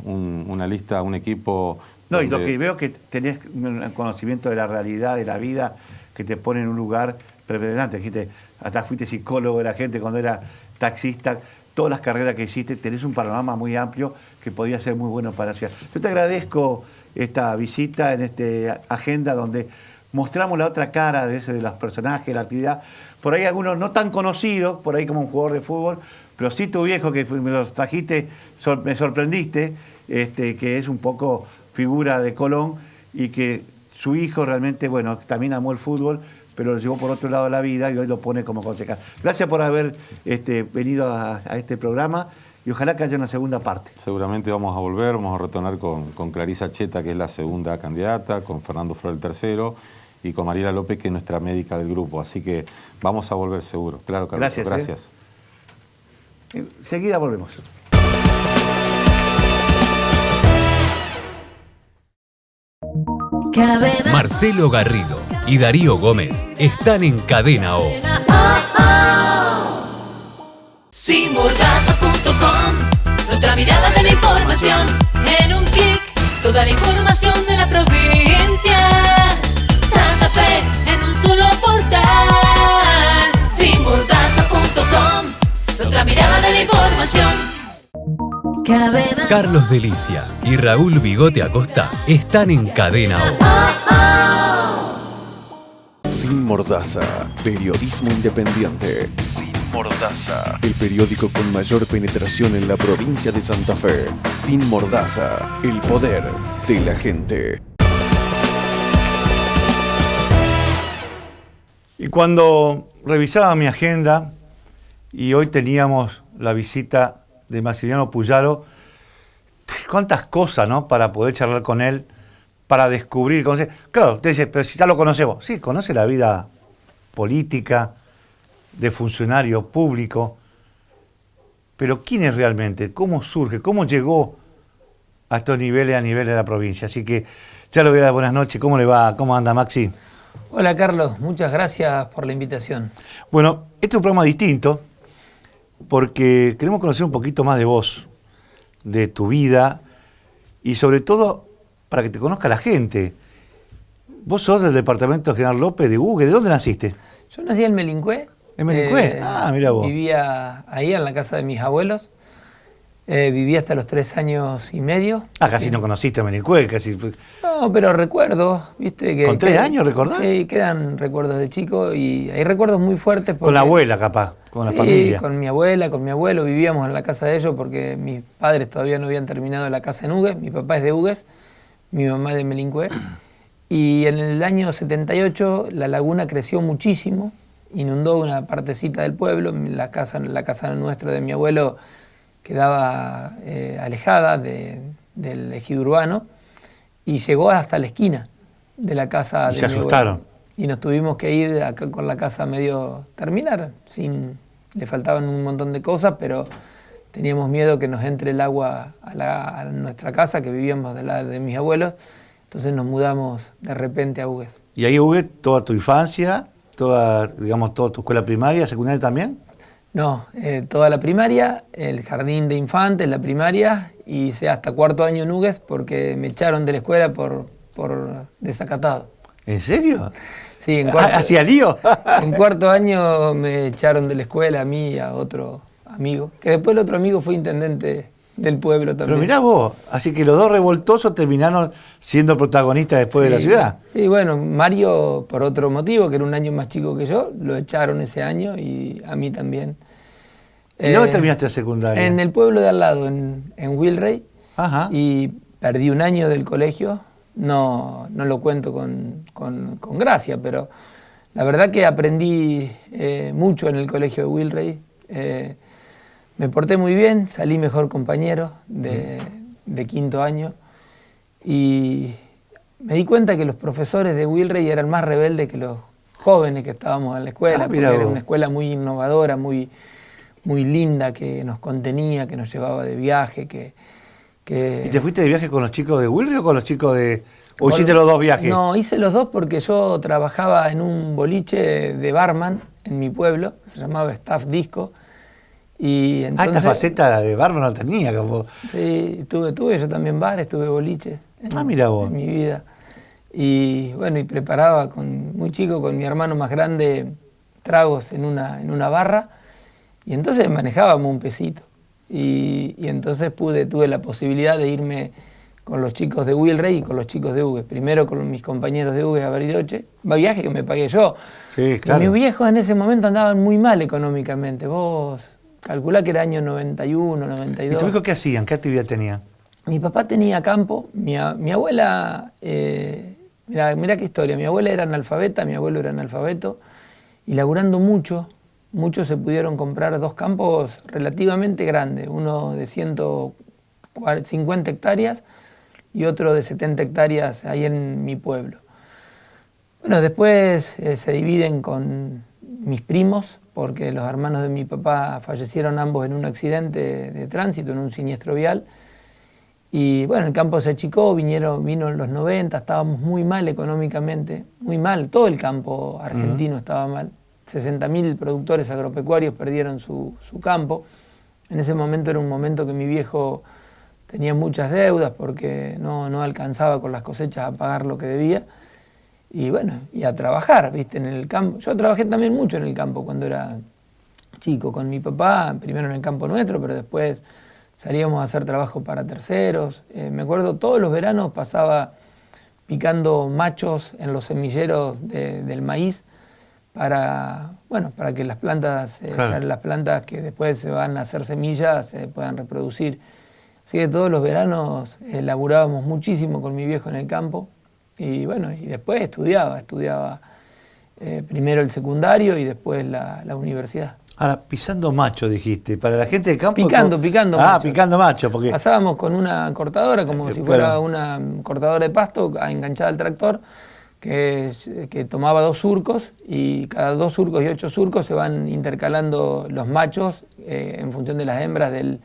una lista, un equipo... No, y lo que veo que tenés un conocimiento de la realidad, de la vida, que te pone en un lugar preponderante. Hasta fuiste psicólogo de la gente cuando era taxista, todas las carreras que hiciste, tenés un panorama muy amplio que podría ser muy bueno para la ciudad. Yo te agradezco esta visita en esta agenda donde mostramos la otra cara de los personajes, de la actividad. Por ahí algunos no tan conocidos, por ahí como un jugador de fútbol, pero sí tu viejo que me los trajiste, me sorprendiste, que es un poco figura de Colón, y que su hijo realmente, bueno, también amó el fútbol, pero lo llevó por otro lado de la vida y hoy lo pone como concejal. Gracias por haber venido a este programa, y ojalá que haya una segunda parte. Seguramente vamos a volver, vamos a retornar con Clarisa Cheta, que es la segunda candidata, con Fernando Flor el tercero, y con Mariela López, que es nuestra médica del grupo. Así que vamos a volver seguro. Claro, Carlos. Gracias. Enseguida volvemos. Marcelo Garrido y Darío Gómez están en Cadena O. Sinmordaza.com, otra mirada de la información en un clic, toda la información de la provincia. Santa Fe en un solo portal. Sinmordaza.com, otra mirada de la información. Carlos Delicia y Raúl Bigote Acosta están en Cadena O. Sin Mordaza, periodismo independiente. Sin Mordaza, el periódico con mayor penetración en la provincia de Santa Fe. Sin Mordaza, el poder de la gente. Y cuando revisaba mi agenda, y hoy teníamos la visita de Maximiliano Puyaro, cuántas cosas, ¿no?, para poder charlar con él, para descubrir, conocer. Claro, te dice, pero si ya lo conocemos. Sí, conoce la vida política, de funcionario público, pero ¿quién es realmente? ¿Cómo surge? ¿Cómo llegó a estos niveles, a nivel de la provincia? Así que ya lo voy a dar buenas noches. ¿Cómo le va? ¿Cómo anda, Maxi? Hola Carlos, muchas gracias por la invitación. Bueno, este es un programa distinto porque queremos conocer un poquito más de vos, de tu vida y sobre todo para que te conozca la gente. Vos sos del departamento General López de Hugue. ¿De dónde naciste? Yo nací en Melincué. ¿En Melincué? Mira vos. Vivía ahí en la casa de mis abuelos. Viví hasta los 3 años y medio. Casi no conociste a Melincué, casi. No, pero recuerdo, ¿viste? Que, ¿Con 3 años recordás? Sí, quedan recuerdos de chico y hay recuerdos muy fuertes. Con la abuela, capaz, con la familia. Sí, con mi abuela, con mi abuelo. Vivíamos en la casa de ellos porque mis padres todavía no habían terminado la casa en Hugues. Mi papá es de Hugues, mi mamá es de Melincué. Y en el año 78 la laguna creció muchísimo, inundó una partecita del pueblo. La casa nuestra de mi abuelo quedaba alejada del ejido urbano y llegó hasta la esquina de la casa de mi abuelo. Se asustaron. Y nos tuvimos que ir acá con la casa medio terminar, le faltaban un montón de cosas, pero teníamos miedo que nos entre el agua a nuestra casa, que vivíamos de la de mis abuelos, entonces nos mudamos de repente a Hugues. ¿Y ahí Hugues toda tu infancia, toda tu escuela primaria, secundaria también? No, toda la primaria, el jardín de infantes, la primaria, y hice hasta 4º año en Hugues porque me echaron de la escuela por desacatado. ¿En serio? Sí, en cuarto, ¿Hacía lío? En 4º año me echaron de la escuela a mí y a otro amigo, que después el otro amigo fue intendente del pueblo también. Pero mirá vos, así que los dos revoltosos terminaron siendo protagonistas después de la ciudad. Sí, bueno, Mario por otro motivo, que era un año más chico que yo, lo echaron ese año y a mí también. ¿Y dónde terminaste la secundaria? En el pueblo de al lado, en Wilrey. Ajá. Y perdí un año del colegio. No lo cuento con gracia, pero la verdad que aprendí mucho en el colegio de Wilrey. Me porté muy bien, salí mejor compañero de 5º año y me di cuenta que los profesores de Wilrey eran más rebeldes que los jóvenes que estábamos en la escuela, porque era una escuela muy innovadora, muy linda, que nos contenía, que nos llevaba de viaje, ¿Y te fuiste de viaje con los chicos de Wilrey o con los chicos de...? ¿O hiciste los dos viajes? No, hice los dos porque yo trabajaba en un boliche de barman en mi pueblo, que se llamaba Staff Disco. Y entonces, esta faceta de barman no tenía como... Sí, tuve yo también bares, tuve boliches mira vos. en mi vida. Y bueno, y preparaba muy chico con mi hermano más grande tragos en una barra. Y entonces manejábamos un pesito. Y entonces tuve la posibilidad de irme con los chicos de Wilrey y con los chicos de Hugues. Primero con mis compañeros de Hugues a Bariloche, viaje que me pagué yo. Sí, claro. Mis viejos en ese momento andaban muy mal económicamente. Vos calculá que era año 91, 92. ¿Y tus hijos qué hacían? ¿Qué actividad tenían? Mi papá tenía campo, mi abuela, mirá qué historia, mi abuela era analfabeta, mi abuelo era analfabeto, y laburando mucho se pudieron comprar 2 campos relativamente grandes, uno de 150 hectáreas y otro de 70 hectáreas ahí en mi pueblo. Bueno, después se dividen con mis primos, porque los hermanos de mi papá fallecieron ambos en un accidente de tránsito, en un siniestro vial. Y bueno, el campo se achicó, vino en los 90, estábamos muy mal económicamente, muy mal, todo el campo argentino estaba mal. 60.000 productores agropecuarios perdieron su campo. En ese momento era un momento que mi viejo tenía muchas deudas porque no alcanzaba con las cosechas a pagar lo que debía. Y bueno, y a trabajar, ¿viste? En el campo. Yo trabajé también mucho en el campo cuando era chico, con mi papá, primero en el campo nuestro, pero después salíamos a hacer trabajo para terceros. Me acuerdo, todos los veranos pasaba picando machos en los semilleros del maíz para que las plantas, las plantas que después se van a hacer semillas se puedan reproducir. Así que todos los veranos laburábamos muchísimo con mi viejo en el campo. Y bueno, y después estudiaba primero el secundario y después la universidad. Ahora, pisando macho dijiste, para la gente del campo... Picando macho. Picando macho, porque... Pasábamos con una cortadora, como si fuera una cortadora de pasto enganchada al tractor, que tomaba 2 surcos y cada 2 surcos y 8 surcos se van intercalando los machos en función de las hembras del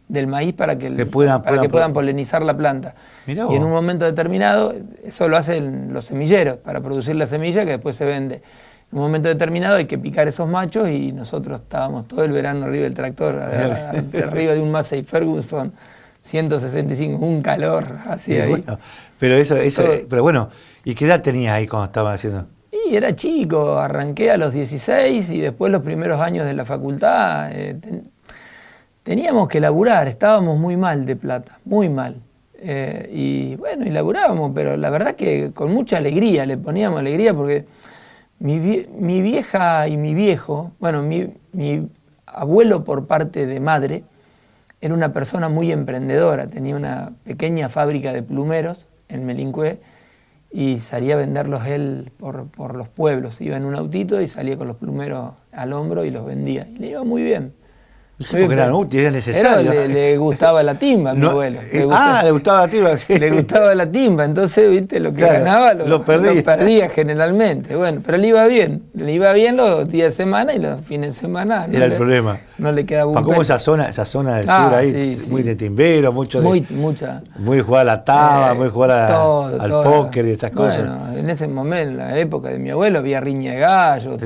del maíz para que puedan polinizar la planta. Mirá Y en vos. un momento determinado, eso lo hacen los semilleros para producir la semilla que después se vende. En un momento determinado hay que picar esos machos y nosotros estábamos todo el verano arriba del tractor, arriba de un Massey Ferguson 165, un calor así Y ahí. bueno, pero bueno, ¿y qué edad tenías ahí cuando estabas haciendo? Y era chico, arranqué a los 16 y después los primeros años de la facultad teníamos que laburar, estábamos muy mal de plata, muy mal. Y bueno, y laburábamos, pero la verdad que con mucha alegría, le poníamos alegría porque mi vieja y mi viejo, bueno, mi abuelo por parte de madre era una persona muy emprendedora, tenía una pequeña fábrica de plumeros en Melincué y salía a venderlos él por los pueblos. Iba en un autito y salía con los plumeros al hombro y los vendía. Y le iba muy bien. Sí, porque eran útiles, era necesario. Le gustaba la timba a mi abuelo. le gustaba la timba. Le gustaba la timba, entonces, viste, lo que Claro, ganaba lo perdía. generalmente. Bueno, pero le iba bien los días de semana y los fines de semana. Era el problema. No le quedaba un ¿Para cómo peso. esa zona del sur ahí? Sí, Muy sí. de timbero, Mucha. muy jugar a la taba, muy jugar al póker y esas cosas. Bueno, en ese momento, en la época de mi abuelo, había riña de gallo,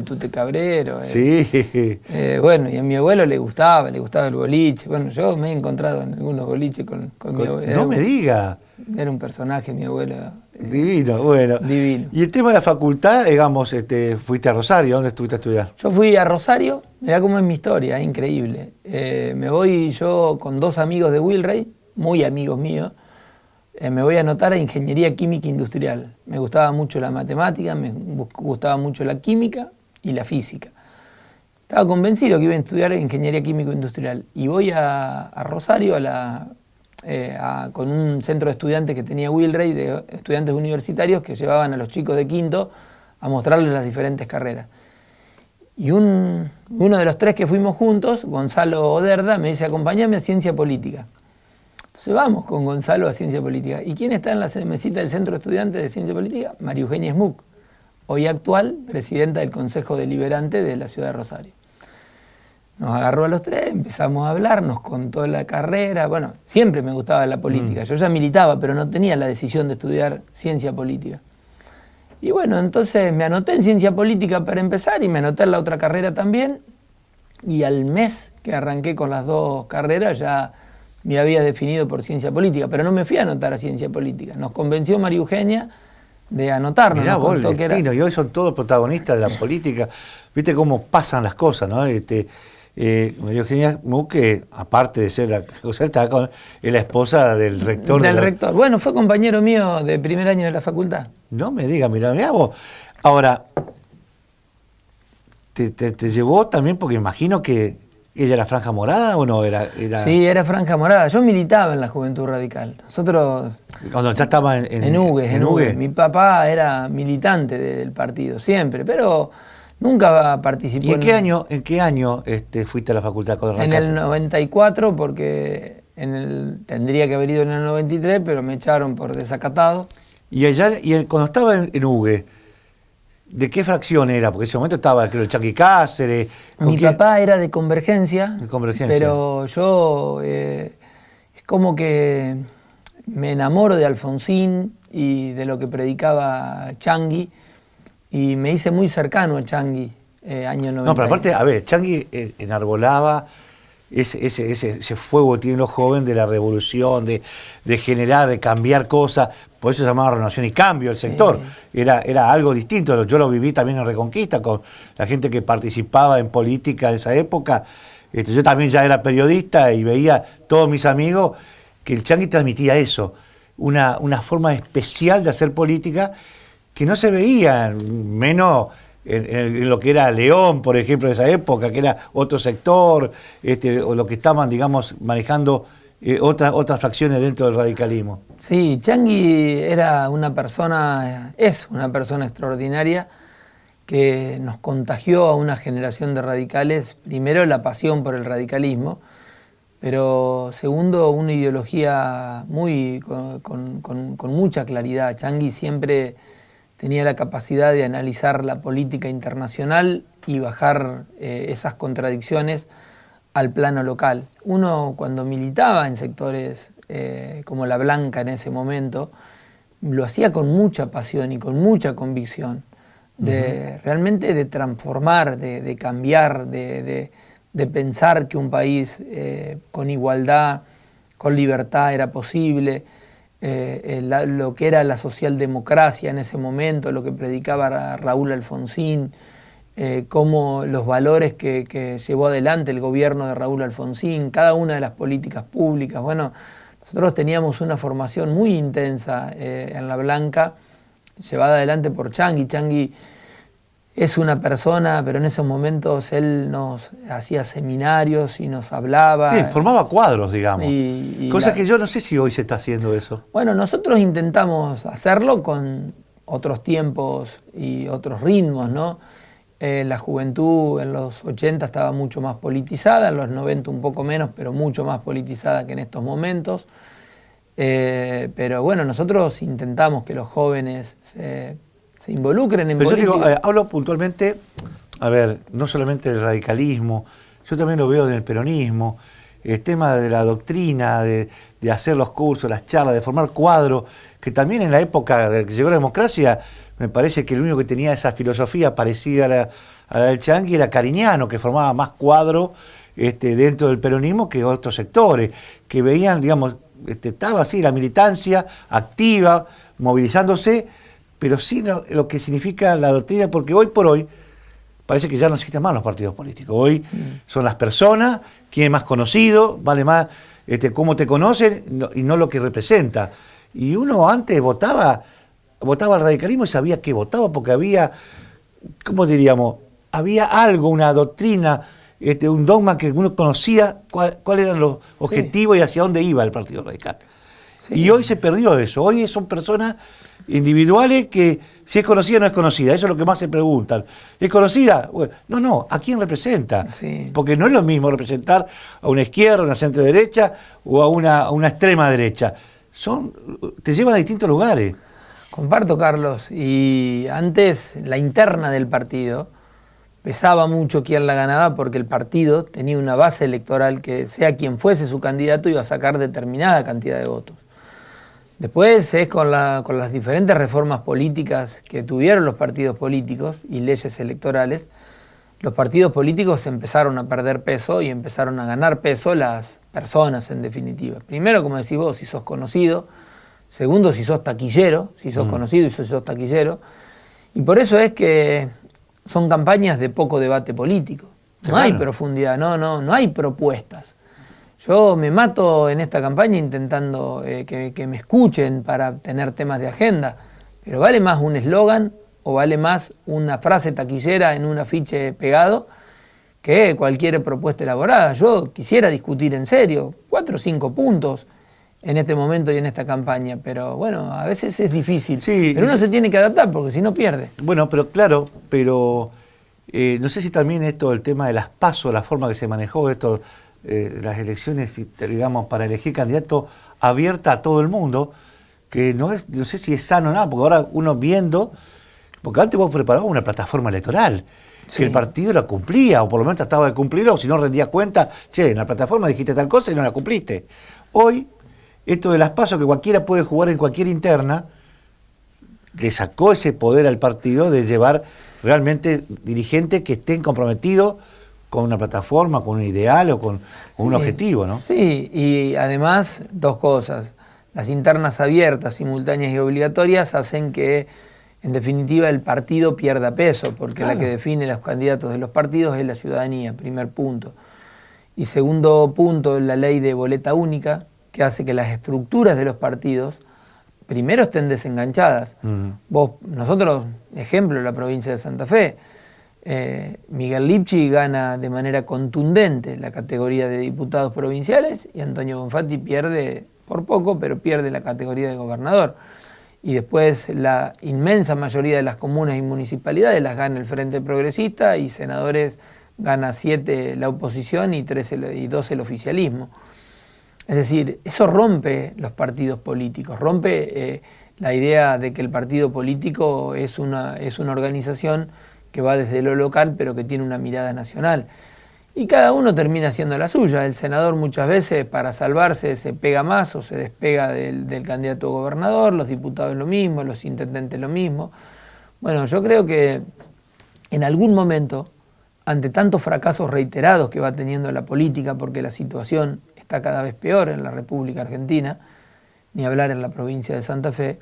tute cabrero. Sí. Bueno, y a mi abuelo le gustaba el boliche. Bueno, yo me he encontrado en algunos boliches con mi abuelo. No me diga. Era un personaje, mi abuelo. Divino, bueno. Divino. Y el tema de la facultad, digamos, fuiste a Rosario, ¿dónde estuviste a estudiar? Yo fui a Rosario, mirá cómo es mi historia, es increíble. Me voy yo con 2 amigos de Wilray, muy amigos míos, me voy a anotar a Ingeniería Química Industrial. Me gustaba mucho la matemática, me gustaba mucho la química y la física. Estaba convencido que iba a estudiar Ingeniería Química Industrial y voy a Rosario con un centro de estudiantes que tenía Wilray, de estudiantes universitarios que llevaban a los chicos de quinto a mostrarles las diferentes carreras. Y uno de los 3 que fuimos juntos, Gonzalo Oderda, me dice, acompáñame a Ciencia Política. Entonces vamos con Gonzalo a Ciencia Política. ¿Y quién está en la mesita del Centro de Estudiantes de Ciencia Política? María Eugenia Smuck, hoy actual presidenta del Consejo Deliberante de la ciudad de Rosario. Nos agarró a los 3, empezamos a hablar, nos contó la carrera. Bueno, siempre me gustaba la política. Yo ya militaba, pero no tenía la decisión de estudiar Ciencia Política. Y bueno, entonces me anoté en Ciencia Política para empezar y me anoté en la otra carrera también. Y al mes que arranqué con las 2 carreras ya me había definido por Ciencia Política, pero no me fui a anotar a Ciencia Política. Nos convenció María Eugenia de anotarnos. Mirá vos, el contó que destino, y hoy son todos protagonistas de la política. Viste cómo pasan las cosas, ¿no? María Eugenia Smuck, que aparte de ser es la esposa del rector. Del rector. Bueno, fue compañero mío de primer año de la facultad. No me digas, mirá vos. Ahora, ¿te llevó también? Porque imagino que ella era franja morada o no era. Sí, era franja morada. Yo militaba en la Juventud Radical. Nosotros. Cuando ya estaba en Hugues. Mi papá era militante del partido, siempre, pero nunca participó. ¿Y en qué año fuiste a la facultad? En el 94, porque tendría que haber ido en el 93, pero me echaron por desacatado. Cuando estaba en Hugues, ¿de qué fracción era? Porque en ese momento estaba, creo, el Chanqui Cáceres. Mi papá era de Convergencia. De Convergencia. Pero yo es como que me enamoro de Alfonsín y de lo que predicaba Chanqui y me hice muy cercano a Chanqui, año 90. No, pero aparte, a ver, Chanqui enarbolaba ese fuego que tienen los jóvenes de la revolución, de generar, de cambiar cosas. Por eso se llamaba Renovación y Cambio el sector. Sí. Era algo distinto. Yo lo viví también en Reconquista, con la gente que participaba en política de esa época. Yo también ya era periodista y veía todos mis amigos que el Chanqui transmitía eso, una forma especial de hacer política que no se veía, menos en lo que era León, por ejemplo, de esa época, que era otro sector, o lo que estaban, digamos, manejando otras fracciones dentro del radicalismo. Sí, Chanqui es una persona extraordinaria que nos contagió a una generación de radicales, primero la pasión por el radicalismo, pero segundo una ideología con mucha claridad. Chanqui siempre tenía la capacidad de analizar la política internacional y bajar esas contradicciones al plano local. Uno cuando militaba en sectores como La Blanca en ese momento, lo hacía con mucha pasión y con mucha convicción, realmente de transformar, de cambiar, de pensar que un país con igualdad, con libertad era posible, lo que era la socialdemocracia en ese momento, lo que predicaba Raúl Alfonsín, cómo los valores que llevó adelante el gobierno de Raúl Alfonsín, cada una de las políticas públicas. Bueno, nosotros teníamos una formación muy intensa en La Blanca, llevada adelante por Changuí. Changuí es una persona, pero en esos momentos él nos hacía seminarios y nos hablaba. Sí, formaba cuadros, digamos. Cosa que yo no sé si hoy se está haciendo eso. Bueno, nosotros intentamos hacerlo con otros tiempos y otros ritmos, ¿no? La juventud en los 80 estaba mucho más politizada, en los 90 un poco menos, pero mucho más politizada que en estos momentos. Pero bueno, nosotros intentamos que los jóvenes se involucren en política. Yo digo, hablo puntualmente, a ver, no solamente del radicalismo, yo también lo veo en el peronismo, el tema de la doctrina, de hacer los cursos, las charlas, de formar cuadros, que también en la época de que llegó la democracia, me parece que el único que tenía esa filosofía parecida a la del Changuí era Cariñano, que formaba más cuadros dentro del peronismo que otros sectores, que veían, digamos, estaba así la militancia activa, movilizándose, pero sí lo que significa la doctrina, porque hoy por hoy parece que ya no existen más los partidos políticos. Hoy son las personas, quién es más conocido, vale más cómo te conocen y no lo que representa. Y uno antes votaba al radicalismo y sabía que votaba porque había, ¿cómo diríamos? Había algo, una doctrina, un dogma que uno conocía cuáles eran los objetivos y hacia dónde iba el Partido Radical. Sí. Y hoy se perdió eso. Hoy son personas individuales que si es conocida o no es conocida. Eso es lo que más se preguntan. ¿Es conocida? Bueno, no. ¿A quién representa? Sí. Porque no es lo mismo representar a una izquierda, a una centro derecha o a una extrema derecha. Te llevan a distintos lugares. Comparto, Carlos. Y antes la interna del partido pesaba mucho quién la ganaba porque el partido tenía una base electoral que, sea quien fuese su candidato, iba a sacar determinada cantidad de votos. Después es con las diferentes reformas políticas que tuvieron los partidos políticos y leyes electorales, los partidos políticos empezaron a perder peso y empezaron a ganar peso las personas, en definitiva. Primero, como decís vos, si sos conocido. Segundo, si sos taquillero, si sos conocido y si sos taquillero. Y por eso es que son campañas de poco debate político. No hay profundidad, no hay propuestas. Yo me mato en esta campaña intentando que me escuchen para tener temas de agenda, pero vale más un eslogan o vale más una frase taquillera en un afiche pegado que cualquier propuesta elaborada. Yo quisiera discutir en serio 4 o 5 puntos en este momento y en esta campaña, pero bueno, a veces es difícil. Sí, pero uno se tiene que adaptar porque si no pierde. Bueno, pero claro, no sé si también el tema de las PASO, la forma que se manejó las elecciones, digamos, para elegir candidato abierta a todo el mundo, que no sé si es sano o nada, porque ahora uno viendo, porque antes vos preparabas una plataforma electoral, sí, que el partido la cumplía, o por lo menos trataba de cumplirla, o si no rendía cuenta, en la plataforma dijiste tal cosa y no la cumpliste. Hoy, esto de las PASO, que cualquiera puede jugar en cualquier interna, le sacó ese poder al partido de llevar realmente dirigentes que estén comprometidos con una plataforma, con un ideal o con un objetivo, ¿no? Sí, y además, 2 cosas. Las internas abiertas, simultáneas y obligatorias hacen que, en definitiva, el partido pierda peso, porque la que define los candidatos de los partidos es la ciudadanía, primer punto. Y segundo punto, la ley de boleta única, que hace que las estructuras de los partidos primero estén desenganchadas. Nosotros, ejemplo, la provincia de Santa Fe, Miguel Lipchi gana de manera contundente la categoría de diputados provinciales y Antonio Bonfatti pierde, por poco, pero pierde la categoría de gobernador. Y después la inmensa mayoría de las comunas y municipalidades las gana el Frente Progresista y senadores gana 7 la oposición y 2 el oficialismo. Es decir, eso rompe los partidos políticos, rompe la idea de que el partido político es una organización que va desde lo local pero que tiene una mirada nacional. Y cada uno termina haciendo la suya. El senador muchas veces para salvarse se pega más o se despega del candidato a gobernador, los diputados lo mismo, los intendentes lo mismo. Bueno, yo creo que en algún momento, ante tantos fracasos reiterados que va teniendo la política, porque la situación está cada vez peor en la República Argentina, ni hablar en la provincia de Santa Fe,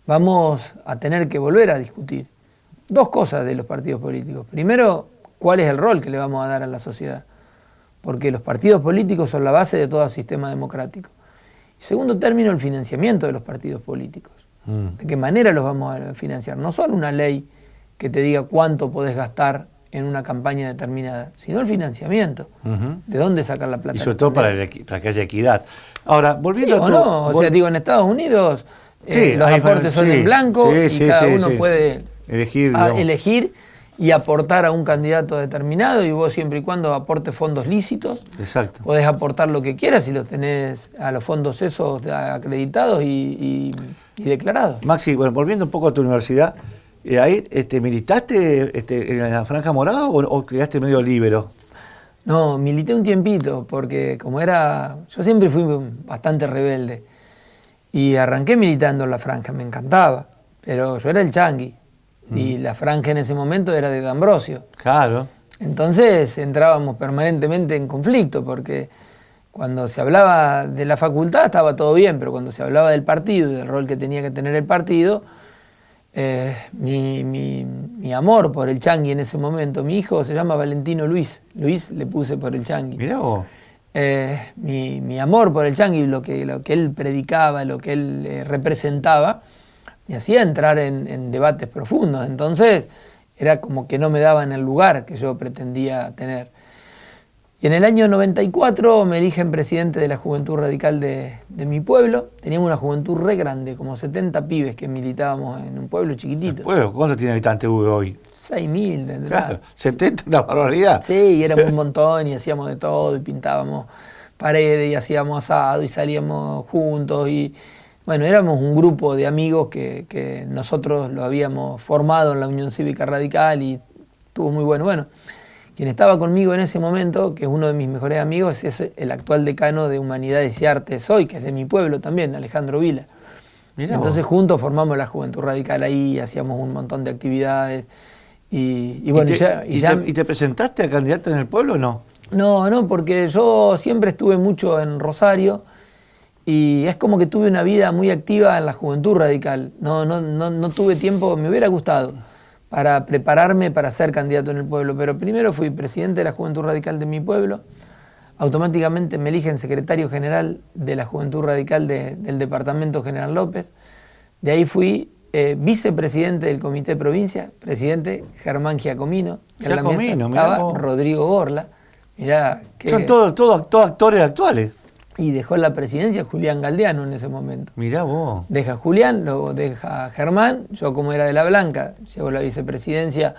vamos a tener que volver a discutir dos cosas de los partidos políticos. Primero, ¿cuál es el rol que le vamos a dar a la sociedad? Porque los partidos políticos son la base de todo sistema democrático. Y segundo término, el financiamiento de los partidos políticos. ¿De qué manera los vamos a financiar? No solo una ley que te diga cuánto podés gastar en una campaña determinada, sino el financiamiento. ¿De dónde sacar la plata? Y sobre todo para que haya equidad. Ahora, volviendo sí, a tu... o sea, digo, en Estados Unidos los aportes son en blanco y cada uno puede elegir y aportar a un candidato determinado, y vos siempre y cuando aportes fondos lícitos, exacto, podés aportar lo que quieras si los tenés a los fondos esos acreditados y declarados. Maxi, bueno, volviendo un poco a tu universidad, ¿ahí militaste en la Franja Morada o quedaste medio líbero? No, milité un tiempito, porque yo siempre fui bastante rebelde, y arranqué militando en la Franja, me encantaba, pero yo era el Chanqui, y la Franja en ese momento era de D'Ambrosio. Claro. Entonces entrábamos permanentemente en conflicto, porque cuando se hablaba de la facultad estaba todo bien, pero cuando se hablaba del partido y del rol que tenía que tener el partido, mi amor por el Chanqui en ese momento, mi hijo se llama Valentino Luis le puse por el Chanqui. Mirá vos. Mi amor por el Chanqui, lo que él predicaba, lo que él representaba, me hacía entrar en debates profundos. Entonces era como que no me daban el lugar que yo pretendía tener. Y en el año 94 me eligen presidente de la Juventud Radical de mi pueblo. Teníamos una juventud re grande, como 70 pibes que militábamos en un pueblo chiquitito. ¿Pueblo? ¿Cuántos tiene habitantes hoy? 6.000, ¿verdad? Claro, 70, una barbaridad. Sí, y éramos un montón y hacíamos de todo y pintábamos paredes y hacíamos asado y salíamos juntos y bueno, éramos un grupo de amigos que nosotros lo habíamos formado en la Unión Cívica Radical y estuvo muy bueno. Bueno, quien estaba conmigo en ese momento, que es uno de mis mejores amigos, es el actual decano de Humanidades y Artes hoy, que es de mi pueblo también, Alejandro Vila. Mirá Entonces vos. Juntos formamos la Juventud Radical ahí, hacíamos un montón de actividades. Y bueno, ¿Y te presentaste a candidato en el pueblo o no? No, porque yo siempre estuve mucho en Rosario y es como que tuve una vida muy activa en la Juventud Radical. No tuve tiempo, me hubiera gustado, para prepararme para ser candidato en el pueblo, pero primero fui presidente de la Juventud Radical de mi pueblo, automáticamente me eligen secretario general de la Juventud Radical del departamento General López, de ahí fui vicepresidente del Comité Provincia, presidente Germán Giacomino, en la mesa estaba Rodrigo Borla, mirá que... Son todos actores actuales. Y dejó la presidencia Julián Galdeano en ese momento. Mirá vos. Deja Julián, luego deja Germán, yo como era de La Blanca, llevo la vicepresidencia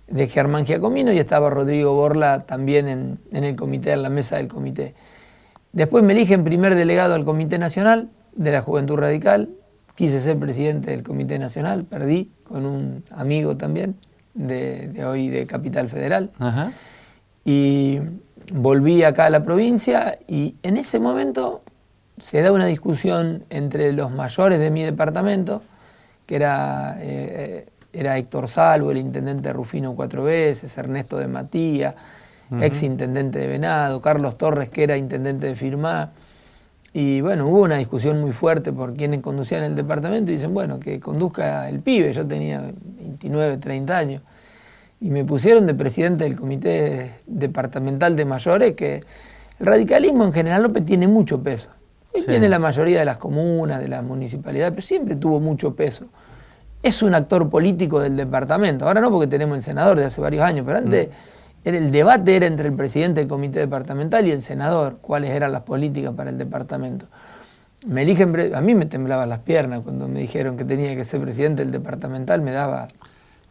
de Germán Giacomino y estaba Rodrigo Borla también en el comité, en la mesa del comité. Después me eligen primer delegado al Comité Nacional de la Juventud Radical, quise ser presidente del Comité Nacional, perdí con un amigo también de hoy de Capital Federal. Ajá. Y volví acá a la provincia y en ese momento se da una discusión entre los mayores de mi departamento, que era Héctor Salvo, el intendente Rufino 4 veces, Ernesto de Matía, ex intendente de Venado, Carlos Torres, que era intendente de Firmá. Y bueno, hubo una discusión muy fuerte por quienes conducían el departamento y dicen, bueno, que conduzca el pibe. Yo tenía 29, 30 años. Y me pusieron de presidente del Comité Departamental de Mayores, que el radicalismo en General López tiene mucho peso. Hoy tiene la mayoría de las comunas, de las municipalidades, pero siempre tuvo mucho peso. Es un actor político del departamento. Ahora no, porque tenemos el senador de hace varios años, pero antes el debate era entre el presidente del Comité Departamental y el senador, cuáles eran las políticas para el departamento. Me eligen, a mí me temblaban las piernas cuando me dijeron que tenía que ser presidente del departamental, me daba...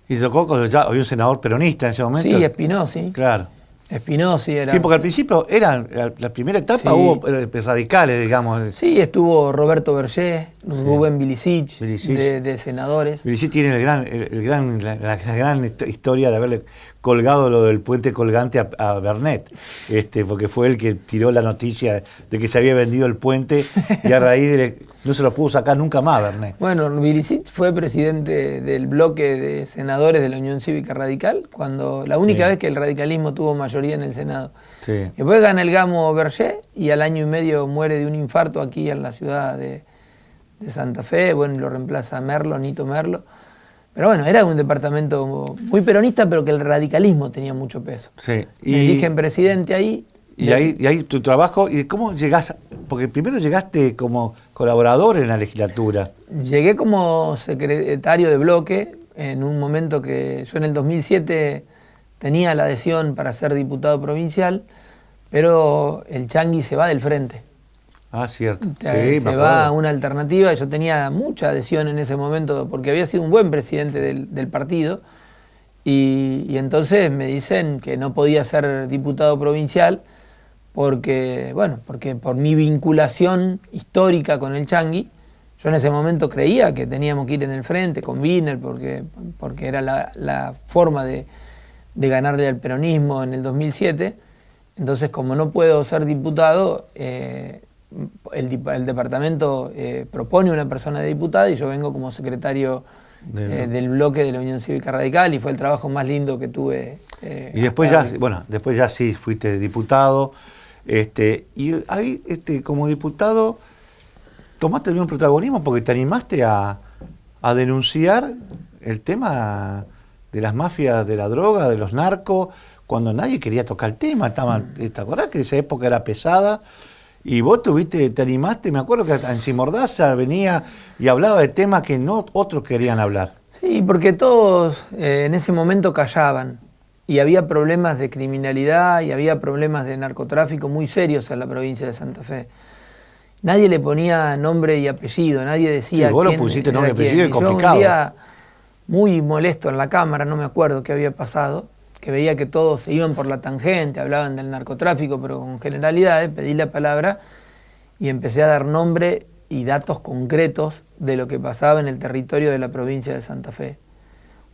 ¿Y tocó cuando ya había un senador peronista en ese momento? Sí, Espinosi. Claro. Espinosi era. Sí, porque al principio eran, la primera etapa Sí. hubo radicales, digamos. Sí, estuvo Roberto Berger, Rubén Bilicic, Bilicic. de senadores. Bilicic tiene la gran historia de haberle colgado lo del puente colgante a Bernet, porque fue el que tiró la noticia de que se había vendido el puente y a raíz no se lo pudo sacar nunca más Bernet. Bueno, Bilicic fue presidente del bloque de senadores de la Unión Cívica Radical, cuando la única vez que el radicalismo tuvo mayoría en el Senado. Sí. Después gana el Gamo Berger y al año y medio muere de un infarto aquí en la ciudad de Santa Fe. Bueno, lo reemplaza Nito Merlo. Pero bueno, era un departamento muy peronista, pero que el radicalismo tenía mucho peso. Sí. Me eligen presidente ahí. Y ahí tu trabajo, ¿y cómo llegás? Porque primero llegaste como colaborador en la legislatura. Llegué como secretario de bloque en un momento que yo en el 2007 tenía la adhesión para ser diputado provincial, pero el Changi se va del frente. Ah, cierto. Se va a una alternativa. Yo tenía mucha adhesión en ese momento porque había sido un buen presidente del partido y entonces me dicen que no podía ser diputado provincial porque por mi vinculación histórica con el Changi, yo en ese momento creía que teníamos que ir en el frente con Wiener porque era la forma de ganarle al peronismo en el 2007. Entonces, como no puedo ser diputado, el departamento propone una persona de diputada y yo vengo como secretario del bloque de la Unión Cívica Radical y fue el trabajo más lindo que tuve. Y después ya sí fuiste diputado. Y ahí, como diputado, tomaste un protagonismo porque te animaste a denunciar el tema de las mafias de la droga, de los narcos, cuando nadie quería tocar el tema. ¿Te acordás que esa época era pesada? Y vos te animaste, me acuerdo que en Sin Mordaza venía y hablaba de temas que no otros querían hablar. Sí, porque todos en ese momento callaban. Y había problemas de criminalidad y había problemas de narcotráfico muy serios en la provincia de Santa Fe. Nadie le ponía nombre y apellido, nadie decía. Sí, vos lo pusiste nombre y apellido, es complicado. Yo un día muy molesto en la Cámara, no me acuerdo qué había pasado, que veía que todos se iban por la tangente, hablaban del narcotráfico, pero con generalidades, pedí la palabra y empecé a dar nombre y datos concretos de lo que pasaba en el territorio de la provincia de Santa Fe.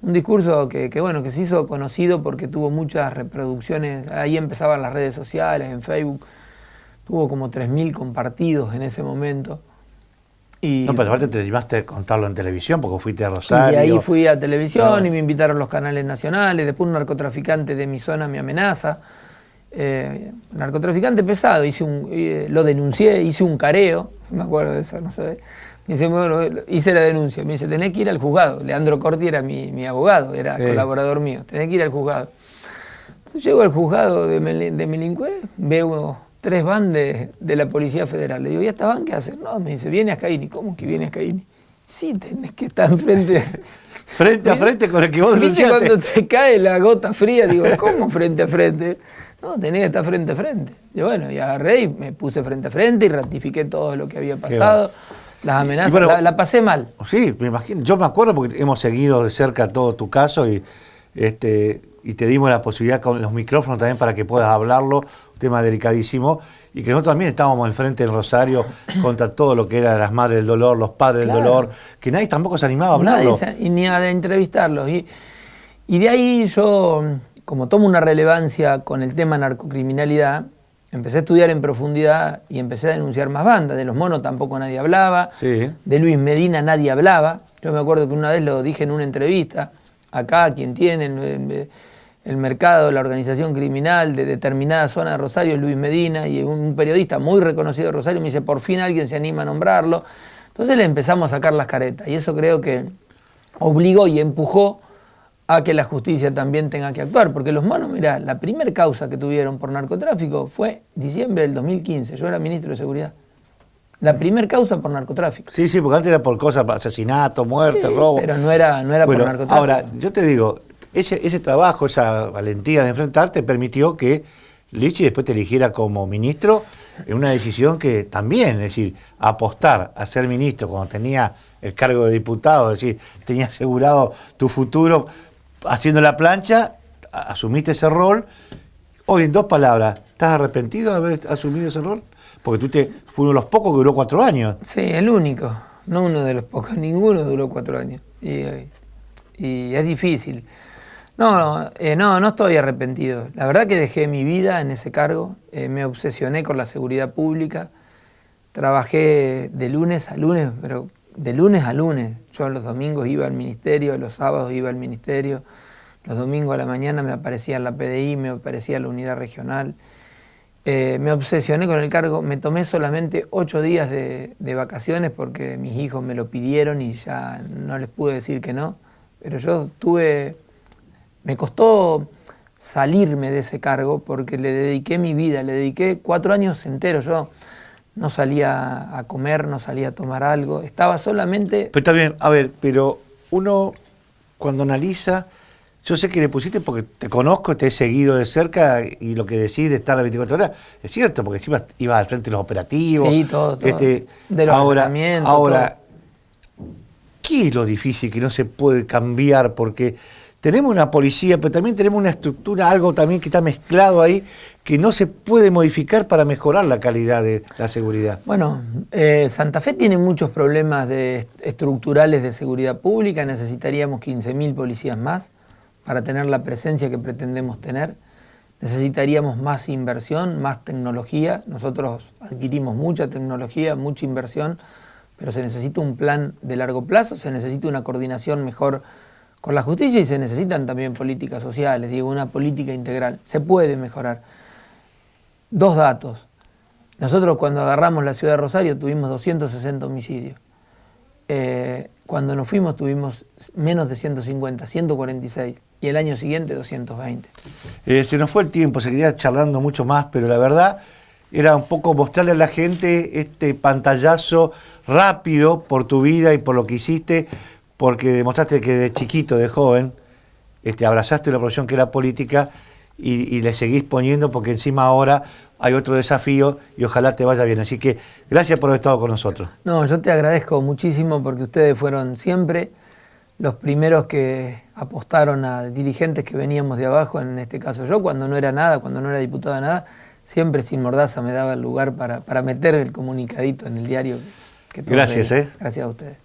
Un discurso que se hizo conocido porque tuvo muchas reproducciones, ahí empezaban las redes sociales, en Facebook, tuvo como 3.000 compartidos en ese momento. No, pero aparte te animaste a contarlo en televisión porque fuiste a Rosario. Y ahí fui a televisión y me invitaron los canales nacionales, después un narcotraficante de mi zona me amenaza, narcotraficante pesado, lo denuncié, hice un careo, me acuerdo de eso, no sé. Me dice, bueno, hice la denuncia, me dice, tenés que ir al juzgado. Leandro Corti era mi abogado, era colaborador mío, tenés que ir al juzgado. Entonces llego al juzgado de Melincué, veo 3 van de la Policía Federal. Le digo, ¿y esta van qué hacen? No, me dice, viene Ascaini. ¿Cómo que viene Ascaini? Sí, tenés que estar enfrente. Frente a frente con el que vos ¿Viste denunciaste? cuando te cae la gota fría? Digo, ¿cómo frente a frente? No, tenés que estar frente a frente. Y bueno, y agarré y me puse frente a frente y ratifiqué todo lo que había pasado. Las amenazas, bueno, la pasé mal. Sí, me imagino. Yo me acuerdo porque hemos seguido de cerca todo tu caso y te dimos la posibilidad con los micrófonos también para que puedas hablarlo, un tema delicadísimo, y que nosotros también estábamos al frente del Rosario contra todo lo que eran las madres del dolor, los padres del dolor, que nadie tampoco se animaba a hablarlo. Ni a entrevistarlos. Y de ahí yo, como tomo una relevancia con el tema narcocriminalidad, empecé a estudiar en profundidad y empecé a denunciar más bandas. De los monos tampoco nadie hablaba, de Luis Medina nadie hablaba. Yo me acuerdo que una vez lo dije en una entrevista, acá quien tiene el mercado, la organización criminal de determinada zona de Rosario es Luis Medina, y un periodista muy reconocido de Rosario me dice, por fin alguien se anima a nombrarlo. Entonces le empezamos a sacar las caretas y eso creo que obligó y empujó a que la justicia también tenga que actuar, porque los monos, mirá, la primera causa que tuvieron por narcotráfico fue diciembre del 2015, yo era ministro de Seguridad. La primera causa por narcotráfico. Sí, porque antes era por cosas, asesinato, muerte, robo. Pero no era por narcotráfico. Ahora, yo te digo, ese trabajo, esa valentía de enfrentarte permitió que Lichi después te eligiera como ministro en una decisión que también, es decir, apostar a ser ministro cuando tenía el cargo de diputado, es decir, tenía asegurado tu futuro haciendo la plancha, asumiste ese rol Hoy, en 2 palabras, ¿estás arrepentido de haber asumido ese rol? Porque fue uno de los pocos que duró 4 años. Sí, el único, no uno de los pocos, ninguno duró 4 años. Y es difícil. No estoy arrepentido. La verdad que dejé mi vida en ese cargo, me obsesioné con la seguridad pública, trabajé de lunes a lunes, pero de lunes a lunes. Yo los domingos iba al ministerio, los sábados iba al ministerio, los domingos a la mañana me aparecía en la PDI, me aparecía en la unidad regional. Me obsesioné con el cargo, me tomé solamente 8 días de vacaciones porque mis hijos me lo pidieron y ya no les pude decir que no, pero me costó salirme de ese cargo porque le dediqué mi vida, le dediqué 4 años enteros. Yo no salía a comer, no salía a tomar algo, estaba solamente... Pero está bien, a ver, pero uno cuando analiza... Yo sé que le pusiste porque te conozco, te he seguido de cerca y lo que decís de estar las 24 horas es cierto, porque encima ibas al frente de los operativos. Sí, todo. De los ayuntamientos. Ahora, ¿qué es lo difícil que no se puede cambiar? Porque tenemos una policía, pero también tenemos una estructura, algo también que está mezclado ahí, que no se puede modificar para mejorar la calidad de la seguridad. Bueno, Santa Fe tiene muchos problemas estructurales de seguridad pública, necesitaríamos 15.000 policías más para tener la presencia que pretendemos tener. Necesitaríamos más inversión, más tecnología. Nosotros adquirimos mucha tecnología, mucha inversión, pero se necesita un plan de largo plazo, se necesita una coordinación mejor con la justicia y se necesitan también políticas sociales, digo, una política integral. Se puede mejorar. 2 datos. Nosotros cuando agarramos la ciudad de Rosario tuvimos 260 homicidios. Cuando nos fuimos tuvimos menos de 150, 146, y el año siguiente 220. Se nos fue el tiempo, seguiría charlando mucho más, pero la verdad era un poco mostrarle a la gente este pantallazo rápido por tu vida y por lo que hiciste, porque demostraste que de chiquito, de joven, abrazaste la profesión que era política y le seguís poniendo, porque encima ahora hay otro desafío y ojalá te vaya bien. Así que gracias por haber estado con nosotros. No, yo te agradezco muchísimo porque ustedes fueron siempre los primeros que apostaron a dirigentes que veníamos de abajo, en este caso yo, cuando no era nada, cuando no era diputado de nada, siempre Sin Mordaza me daba el lugar para meter el comunicadito en el diario. Que gracias, Gracias a ustedes.